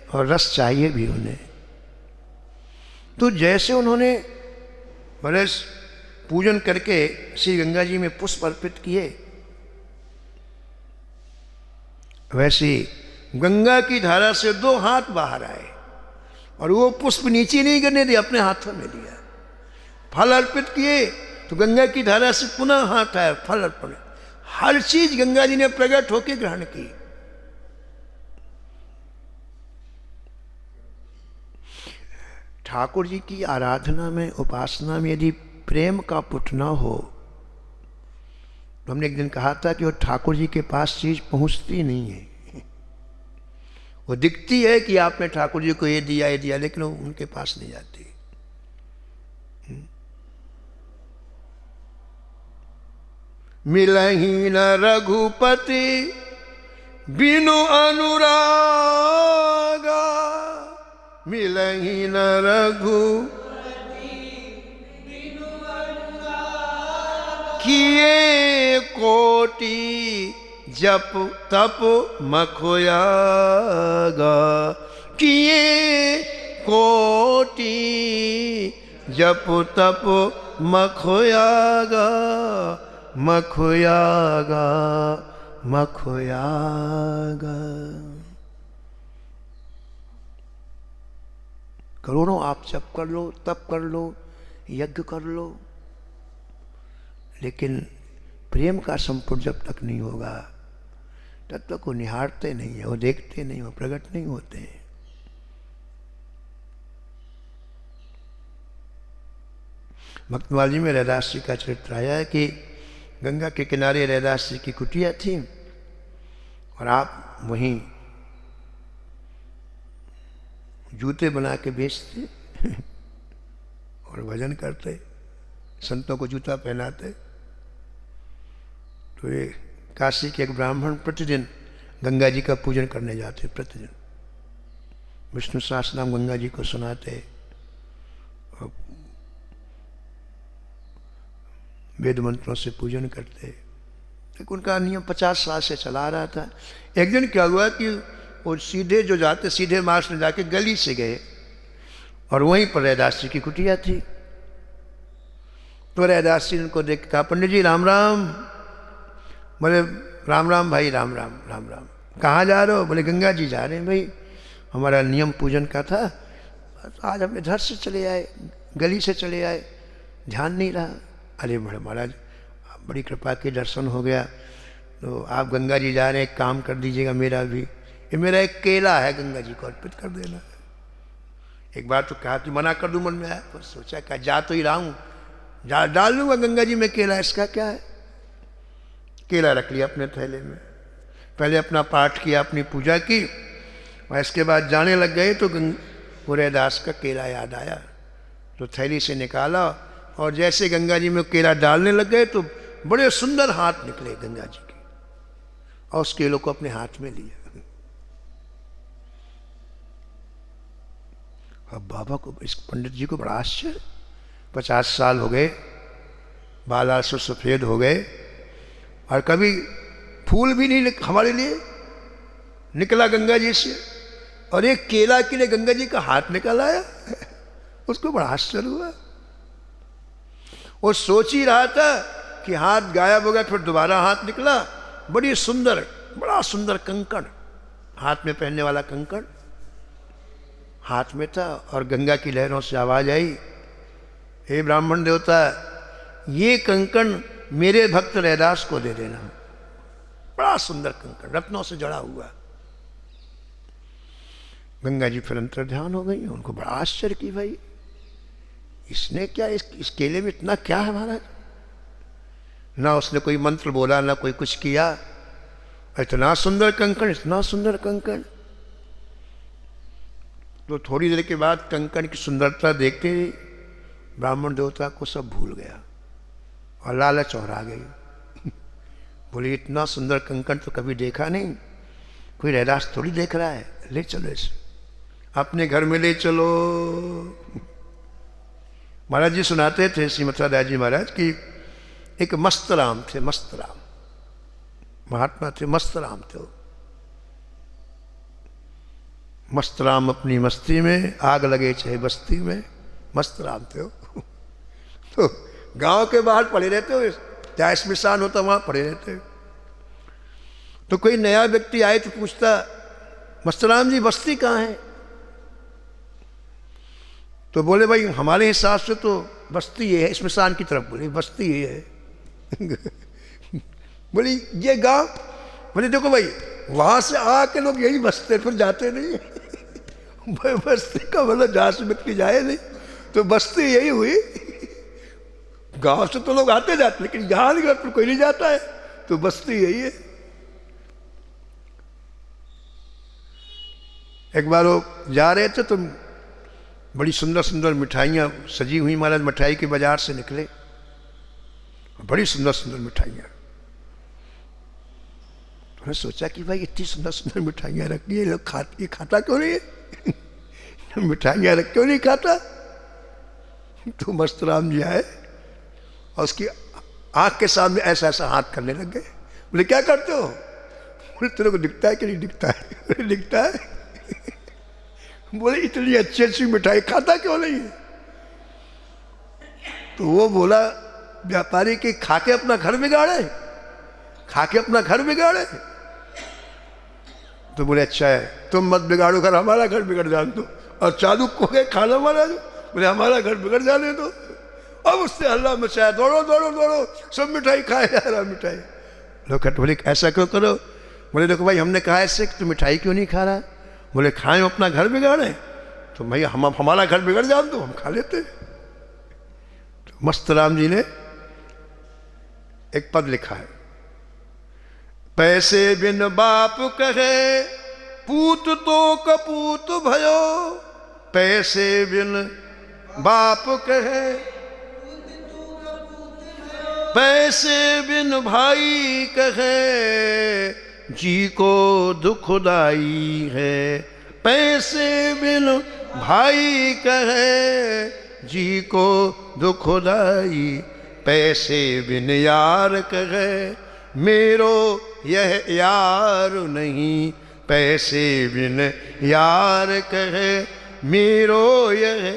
और रस चाहिए भी उन्हें। तो जैसे उन्होंने बड़े पूजन करके श्री गंगा जी में पुष्प अर्पित किए, वैसे गंगा की धारा से 2 हाथ बाहर आए और वो पुष्प नीचे नहीं गिरने दिए, अपने हाथों में लिया। फल अर्पित किए तो गंगा की धारा से पुनः हाथ आया, फल अर्पण। हर चीज गंगा जी ने प्रकट होकर ग्रहण की। ठाकुर जी की आराधना में, उपासना में यदि प्रेम का पुट न हो तो हमने एक दिन कहा था कि वो ठाकुर जी के पास चीज पहुंचती नहीं है। वो दिखती है कि आपने ठाकुर जी को ये दिया, लेकिन वो उनके पास नहीं जाती। मिलही न रघुपति बिनु अनुरागा, मिलही न रघु किए कोटि जप तप मखोयागा, किए कोटि जप तप मखोयागा, मखोयागा मखोयागा। करोड़ों आप जप कर लो, तप कर लो, यज्ञ कर लो, लेकिन प्रेम का संपूर्ण जब तक नहीं होगा तत्व को निहारते नहीं है, वो देखते नहीं, वो प्रकट नहीं होते हैं। भक्तमाल जी में रैदास जी का चरित्र आया है कि गंगा के किनारे रैदास जी की कुटिया थी और आप वहीं जूते बना के बेचते और भजन करते, संतों को जूता पहनाते। तो ये काशी के एक ब्राह्मण प्रतिदिन गंगा जी का पूजन करने जाते, प्रतिदिन विष्णु सहस्रनाम गंगा जी को सुनाते और वेद मंत्रों से पूजन करते। लेकिन उनका नियम 50 साल से चला रहा था। एक दिन क्या हुआ कि वो सीधे जो जाते सीधे मार्ग में जाके गली से गए और वहीं पर रैदास जी की कुटिया थी। तो रैदास जी उनको देख कहा, पंडित जी राम राम। बोले राम राम भाई, राम राम राम राम। कहाँ जा रहे हो? बोले गंगा जी जा रहे हैं भाई, हमारा नियम पूजन का था, आज हम इधर से चले आए, गली से चले आए, ध्यान नहीं रहा। अरे बड़े महाराज बड़ी कृपा की दर्शन हो गया, तो आप गंगा जी जा रहे हैं, एक काम कर दीजिएगा मेरा भी, ये मेरा एक केला है, गंगा जी को अर्पित कर देना। एक बार तो कहा कि मना कर दूं, मन में आया, तो सोचा क्या जा तो ही रहा हूँ, जा डाल दूंगा गंगा जी में केला, इसका क्या है। केला रख लिया अपने थैले में, पहले अपना पाठ किया, अपनी पूजा की, और इसके बाद जाने लग गए तो वो रैदास का केला याद आया, तो थैली से निकाला और जैसे गंगा जी में केला डालने लग गए तो बड़े सुंदर हाथ निकले गंगा जी के, और उस केलों को अपने हाथ में लिया। अब बाबा को, इस पंडित जी को बड़ा आश्चर्य, 50 साल हो गए, बाल आंसू सफेद हो गए और कभी फूल भी नहीं हमारे लिए निकला गंगा जी से, और एक केला के लिए गंगा जी का हाथ निकल आया। उसको बड़ा आश्चर्य हुआ। वो सोच ही रहा था कि हाथ गायब हो गया, फिर दोबारा हाथ निकला। बड़ी सुंदर, बड़ा सुंदर कंकड़, हाथ में पहनने वाला कंकड़ हाथ में था। और गंगा की लहरों से आवाज आई, हे ब्राह्मण देवता, ये कंकड़ मेरे भक्त रैदास को दे देना। बड़ा सुंदर कंकड़, रत्नों से जड़ा हुआ। गंगा जी फिर अंतर ध्यान हो गई। उनको बड़ा आश्चर्य कि भाई इसने क्या, इस केले में इतना क्या है महाराज। ना उसने कोई मंत्र बोला, ना कोई कुछ किया। इतना सुंदर कंकड़, इतना सुंदर कंकड़। तो थोड़ी देर के बाद कंकड़ की सुंदरता देखते ही ब्राह्मण देवता को सब भूल गया और लालच और आ गई। बोले इतना सुंदर कंकड़ तो कभी देखा नहीं, कोई रैदास थोड़ी देख रहा है, ले चलो इसे अपने घर में ले चलो। महाराज जी सुनाते थे, श्री मथुरा जी महाराज की एक मस्तराम थे, मस्तराम महात्मा थे, मस्तराम थे। मस्तराम अपनी मस्ती में, आग लगे चाहे बस्ती में, मस्तराम थे। तो गांव के बाहर पड़े रहते हो, चाहे स्मशान होता वहां पड़े रहते। तो कोई नया व्यक्ति आए तो पूछता, मस्तराम जी बस्ती कहाँ है? तो बोले भाई हमारे हिसाब से तो बस्ती ये है, स्मशान की तरफ। बोले बस्ती ये है। बोली ये गांव? बोले देखो भाई वहां से आके लोग यही बसते, फिर जाते नहीं। भाई बस्ती का मतलब जहां से व्यक्ति जाए नहीं, तो बस्ती यही हुई। गांव से तो लोग आते जाते, लेकिन जहां नहीं फिर कोई नहीं जाता है, तो बस्ती यही है। एक बार वो जा रहे थे तो बड़ी सुंदर सुंदर मिठाइयाँ सजी हुई, महाराज मिठाई के बाजार से निकले, बड़ी सुंदर सुंदर मिठाइयाँ। तो सोचा कि भाई इतनी सुंदर सुंदर मिठाइयाँ रखी है, लोग ये खाता क्यों नहीं है? मिठाइयाँ रख क्यों नहीं खाता? तो मस्तराम जी आए और उसकी आंख के सामने ऐसा ऐसा हाथ करने लग गए। बोले क्या करते हो? बोले तेरे को दिखता है कि नहीं दिखता है? बोले दिखता है। बोले इतनी अच्छी अच्छी मिठाई खाता क्यों नहीं है? तो वो बोला व्यापारी कि खाके अपना घर बिगाड़े, खाके अपना घर बिगाड़े। तो बोले अच्छा है, तुम मत बिगाड़ो घर, हमारा घर बिगड़ जाने दो। और चालू को गए खाना हमारा, बोले हमारा घर बिगड़ जाने दो। अब उससे हल्ला मचाया, दौड़ो दौड़ो दौड़ो, सब मिठाई खाए जा रहा मिठाई। लोग कहते बोले ऐसा क्यों करो? बोले देखो भाई हमने कहा ऐसे कि तू मिठाई क्यों नहीं खा रहा? बोले खाएं अपना घर बिगाड़े, तो भाई हमारा घर बिगड़ जान दो, हम खा लेते। तो मस्तराम जी ने एक पद लिखा है, पैसे बिन बाप कहे पूत तो कपूत भयो, पैसे बिन बाप कहे पैसे बिन भाई कहे, जी को दुखदाई है। पैसे बिन भाई कहे, जी को दुखदाई, पैसे बिन यार कहे, मेरो यह यार नहीं। पैसे बिन यार कहे, मेरो यह,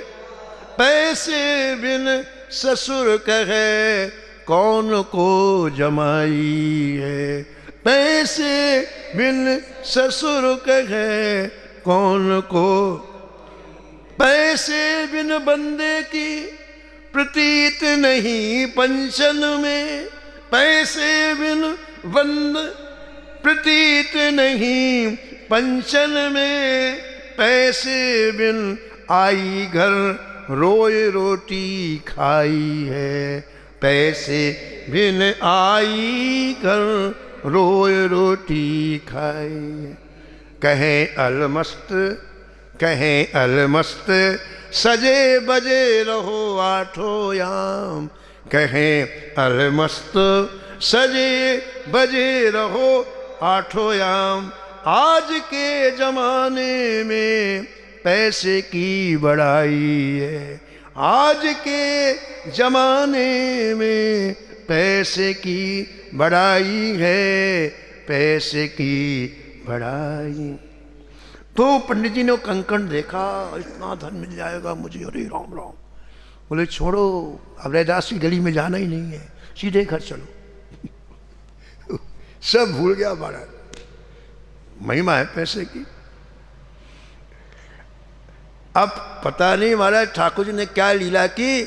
पैसे बिन ससुर कहे, कौन को जमाई है। पैसे बिन ससुर कहे, कौन को, पैसे बिन बंदे की प्रतीत नहीं पंचन में, पैसे बिन बंद प्रतीत नहीं पंचन में, पैसे बिन आई घर रोए रोटी खाई है। पैसे बिन आई घर रोए रोटी खाई। कहें अलमस्त, कहें अलमस्त, सजे बजे रहो आठों याम। कहें अलमस्त, सजे बजे रहो आठों याम। आज के जमाने में पैसे की बड़ाई है, आज के जमाने में पैसे की बड़ाई है, पैसे की बड़ाई। तो पंडित जी ने वो कंकण देखा, इतना धन मिल जाएगा मुझे, अरे राम राम। बोले छोड़ो, अब रैदास की गली में जाना ही नहीं है, सीधे घर चलो। सब भूल गया महाराज, महिमा है पैसे की। अब पता नहीं महाराज ठाकुर जी ने क्या लीला की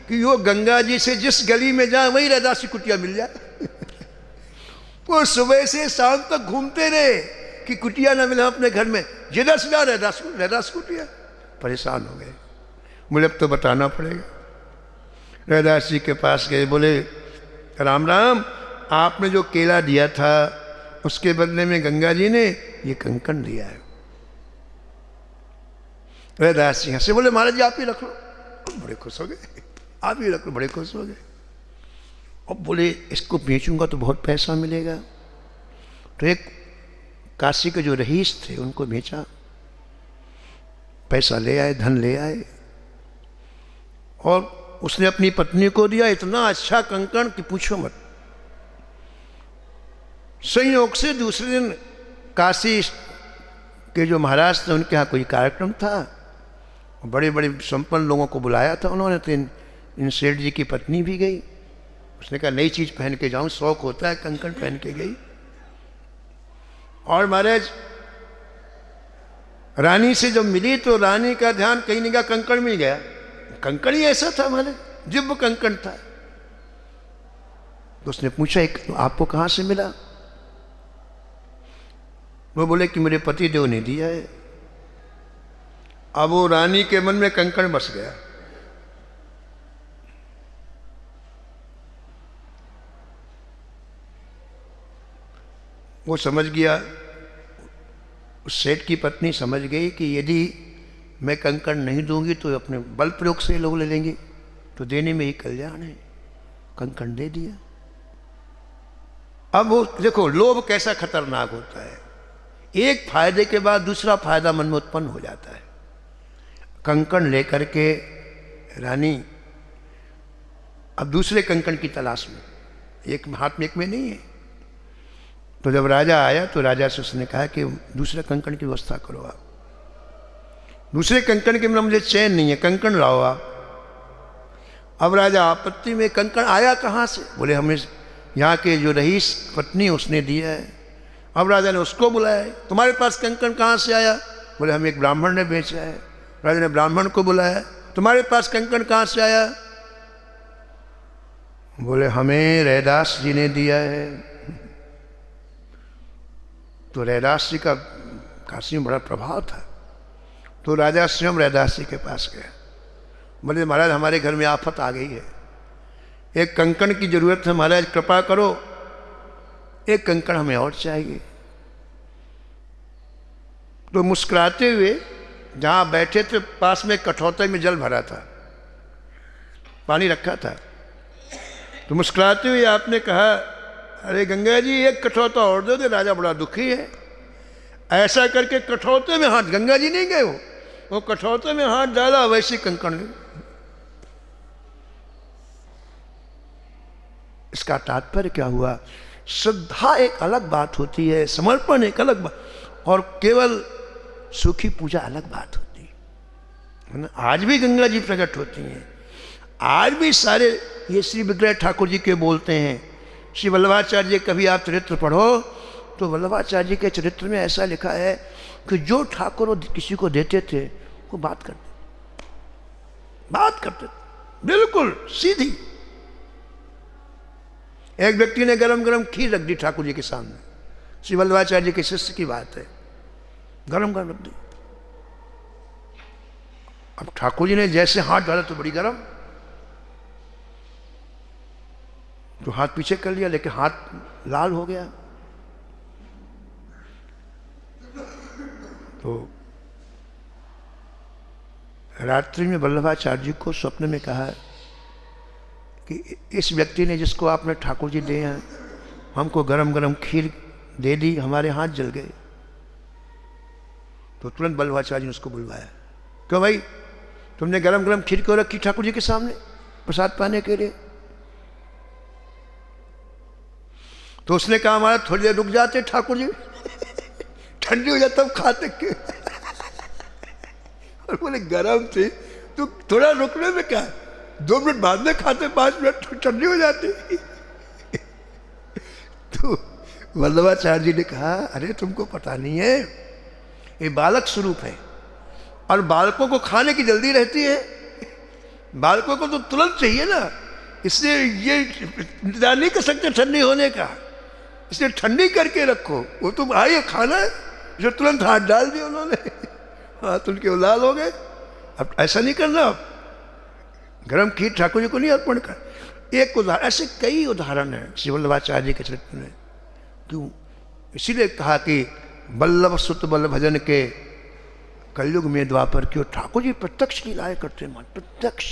कि वो गंगा जी से जिस गली में जाए वही रैदास की कुटिया मिल जाए। वो सुबह से शाम तक घूमते रहे कि कुटिया ना मिला अपने घर में, जिधर से जा रैदास कुटिया। परेशान हो गए, बोले अब तो बताना पड़ेगा। रैदास जी के पास गए, बोले राम राम, आपने जो केला दिया था उसके बदले में गंगा जी ने ये कंकण दिया है। रैदास जी हंसे, बोले महाराज जी आप ही रख लो। बड़े खुश हो गए, आप ही रख लो, बड़े खुश हो गए। अब बोले इसको बेचूंगा तो बहुत पैसा मिलेगा। तो एक काशी के जो रईस थे उनको बेचा, पैसा ले आए, धन ले आए, और उसने अपनी पत्नी को दिया। इतना अच्छा कंकण कि पूछो मत। संयोग से दूसरे दिन काशी के जो महाराज थे उनके यहाँ कोई कार्यक्रम था, बड़े बड़े संपन्न लोगों को बुलाया था उन्होंने। तो इन सेठ जी की पत्नी भी गई। उसने कहा नई चीज पहन के जाऊं, शौक होता है, कंकण पहन के गई। और महाराज रानी से जब मिली तो रानी का ध्यान कहीं नहीं गया, कंकण में गया। कंकण ही ऐसा था महाराज, दिव्य कंकण था। तो उसने पूछा एक आपको कहां से मिला? वो बोले कि मेरे पति देव ने दिया है। अब वो रानी के मन में कंकण बस गया। वो समझ गया, उस सेठ की पत्नी समझ गई कि यदि मैं कंकण नहीं दूंगी तो अपने बल प्रयोग से लोग ले लेंगे, तो देने में ही कल्याण है। कंकण दे दिया। अब वो देखो लोभ कैसा खतरनाक होता है, एक फायदे के बाद दूसरा फायदा मन में उत्पन्न हो जाता है। कंकण लेकर के रानी अब दूसरे कंकण की तलाश में, एक हाथ में एक में नहीं है। तो जब राजा आया तो राजा से उसने कहा कि दूसरे कंकण की व्यवस्था करो आप। दूसरे कंकण के बिना मुझे चैन नहीं है, कंकण लाओ आप। अब राजा आपत्ति में, कंकण आया कहाँ से? बोले हमें यहाँ के जो रईस पत्नी उसने दिया है। अब राजा ने उसको बुलाया, तुम्हारे पास कंकण कहाँ से आया? बोले हमें एक ब्राह्मण ने बेचा है। राजा ने ब्राह्मण को बुलाया, तुम्हारे पास कंकण कहाँ से आया? बोले हमें रैदास जी ने दिया है। तो रैदास जी का काशी में बड़ा प्रभाव था। तो राजा स्वयं रैदास जी के पास गया। बोले महाराज हमारे घर में आफत आ गई है, एक कंकण की जरूरत है, महाराज कृपा करो, एक कंकण हमें और चाहिए। तो मुस्कुराते हुए जहाँ बैठे थे पास में कठौते में जल भरा था, पानी रखा था। तो मुस्कुराते हुए आपने कहा अरे गंगा जी एक कठौता और दो दे, राजा बड़ा दुखी है। ऐसा करके कठौते में हाथ, गंगा जी नहीं गए वो कठौते में हाथ डाला, वैसे कंकण। इसका तात्पर्य क्या हुआ? श्रद्धा एक अलग बात होती है, समर्पण एक अलग बात, और केवल सुखी पूजा अलग बात होती है। आज भी गंगा जी प्रकट होती हैं, आज भी सारे ये श्री विग्रह ठाकुर जी के बोलते हैं। श्री वल्लभाचार्य कभी आप चरित्र पढ़ो तो वल्लभाचार्य जी के चरित्र में ऐसा लिखा है कि जो ठाकुर किसी को देते थे वो बात करते बिल्कुल सीधी। एक व्यक्ति ने गरम गरम खीर रख दी ठाकुर जी के सामने, श्री वल्लभाचार्य जी के शिष्य की बात है, गरम गरम रख दी। अब ठाकुर जी ने जैसे हाथ डाला तो बड़ी गरम, तो हाथ पीछे कर लिया, लेकिन हाथ लाल हो गया। तो रात्रि में वल्लभाचार्य जी को स्वप्न में कहा कि इस व्यक्ति ने जिसको आपने ठाकुर जी दिए हैं हमको गरम गरम खीर दे दी, हमारे हाथ जल गए। तो तुरंत वल्लभाचार्य ने उसको बुलवाया, क्यों भाई तुमने गरम गरम खीर क्यों रखी ठाकुर जी के सामने प्रसाद पाने के लिए? तो उसने कहा हमारा थोड़ी देर रुक जाते ठाकुर जी, ठंडी हो जाए तब खाते के। और बोले गरम थी, तो थोड़ा रुकने में क्या, 2 मिनट बाद में खाते, 5 मिनट तो ठंडी हो जाती। तो वल्लभाचार्य जी ने कहा, अरे तुमको पता नहीं है, ये बालक स्वरूप है और बालकों को खाने की जल्दी रहती है, बालकों को तो तुरंत चाहिए ना, इसलिए ये इंतजार नहीं कर सकते ठंडी होने का, इसलिए ठंडी करके रखो। वो तुम आइए खाना है, जो तुरंत हाथ डाल दिया उन्होंने, हाथ उनके लाल हो गए। अब ऐसा नहीं करना, गरम खीर ठाकुर जी को नहीं अर्पण कर। एक उदाहरण, ऐसे कई उदाहरण हैं श्री वल्लभाचार्य जी के चरित्र में। क्यों? इसीलिए कहा कि वल्लभ सुत बल भजन के कलयुग में द्वापर क्यों, ठाकुर जी प्रत्यक्ष लीलाएं करते हैं, प्रत्यक्ष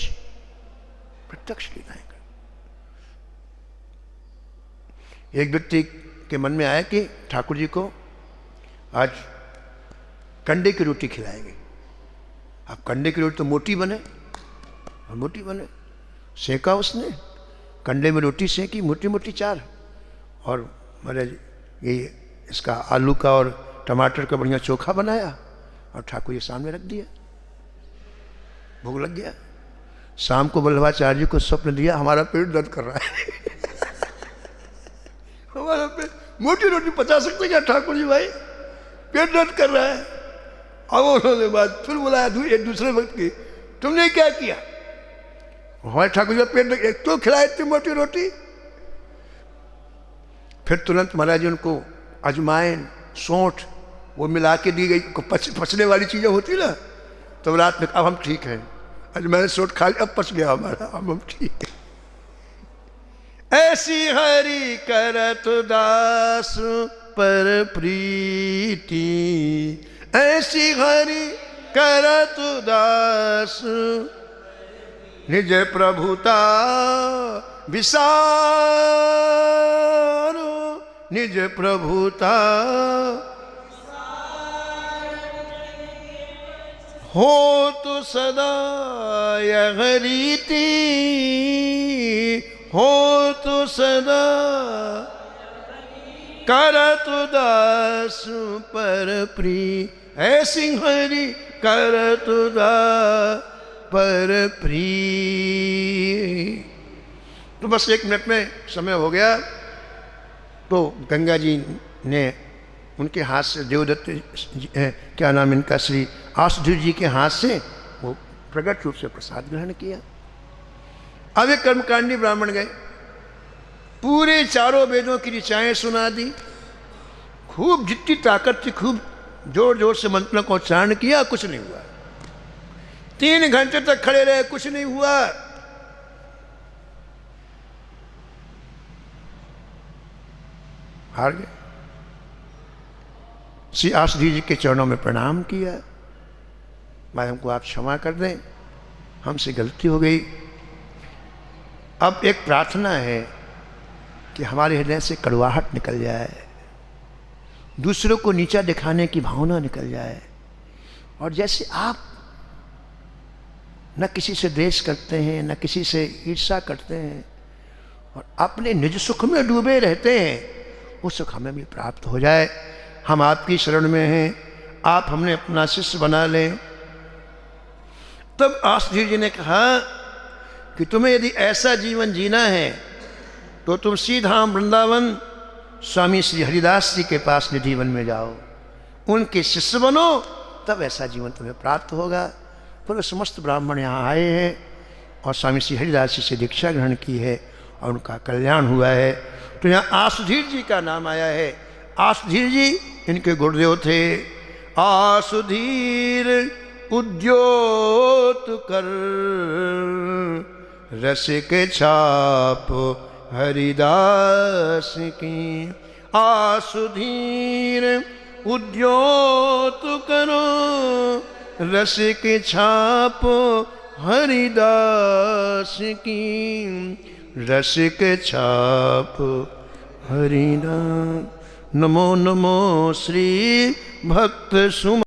लीलाएं करते। एक व्यक्ति के मन में आया कि ठाकुर जी को आज कंडे की रोटी खिलाएंगे। अब कंडे की रोटी तो मोटी बने, और मोटी बने, सेका उसने, कंडे में रोटी सेकी मोटी मोटी 4, और महाराज ये इसका आलू का और टमाटर का बढ़िया चोखा बनाया और ठाकुर जी सामने रख दिया। भूख लग गया, शाम को वल्लभाचार्य जी को स्वप्न दिया, हमारा पेट दर्द कर रहा है। हमारा पेट, मोटी रोटी पचा सकते क्या ठाकुर जी भाई, पेट दर्द कर रहा है। अब उन्होंने बाद फिर बुलाया एक दूसरे वक्त की, तुमने क्या किया? हमारे ठाकुर जी का पेट, एक तो खिलाए इतनी मोटी रोटी। फिर तुरंत महाराज जी उनको अजमाइन, सौंठ वो मिला के दी गई, पचने वाली चीजें होती ना, तो रात में अब हम ठीक हैं, अजमाइन सौंठ खा लिया, अब पच गया हमारा, अब हम ठीक है। ऐसी हरि करत दास पर प्रीति, ऐसी हरि करत दास निज प्रभुता विसारो, निज प्रभुता हो तो सदा यह रीति, हो तो सदा करत दास पर प्री, ऐसी हरि करत दास पर प्री। तो बस 1 मिनट में समय हो गया। तो गंगा जी ने उनके हाथ से, देवदत्त क्या नाम इनका, श्री आसुधीर जी के हाथ से वो प्रकट रूप से प्रसाद ग्रहण किया। अब एक कर्मकांडी ब्राह्मण गए, पूरे 4 वेदों की ऋचाएं सुना दी, खूब जितनी ताकत थी खूब जोर जोर से मंत्रों का उच्चारण किया, कुछ नहीं हुआ। 3 घंटे तक खड़े रहे, कुछ नहीं हुआ। हार गए। श्री आसुधीर जी के चरणों में प्रणाम किया, भाई हमको आप क्षमा कर दें, हमसे गलती हो गई। अब एक प्रार्थना है कि हमारे हृदय से कड़वाहट निकल जाए, दूसरों को नीचा दिखाने की भावना निकल जाए, और जैसे आप न किसी से द्वेष करते हैं, न किसी से ईर्ष्या करते हैं, और अपने निज सुख में डूबे रहते हैं, वो सुख हमें भी प्राप्त हो जाए। हम आपकी शरण में हैं, आप हमने अपना शिष्य बना लें। तब आसुधीर जी ने कहा कि तुम्हें यदि ऐसा जीवन जीना है तो तुम सीधा वृंदावन स्वामी श्री हरिदास जी के पास निधिवन में जाओ, उनके शिष्य बनो, तब ऐसा जीवन तुम्हें प्राप्त होगा। फिर समस्त ब्राह्मण यहाँ आए हैं और स्वामी श्री हरिदास जी से दीक्षा ग्रहण की है और उनका कल्याण हुआ है। तो यहाँ आसुधीर जी का नाम आया है। आसुधीर जी इनके गुरुदेव थे। आसुधीर उद्योत कर रसिक छाप हरिदास की, आसुधीर उद्योत करो रसिक छाप हरिदास की, रसिक छाप हरिदास। नमो नमो श्री भक्त सुम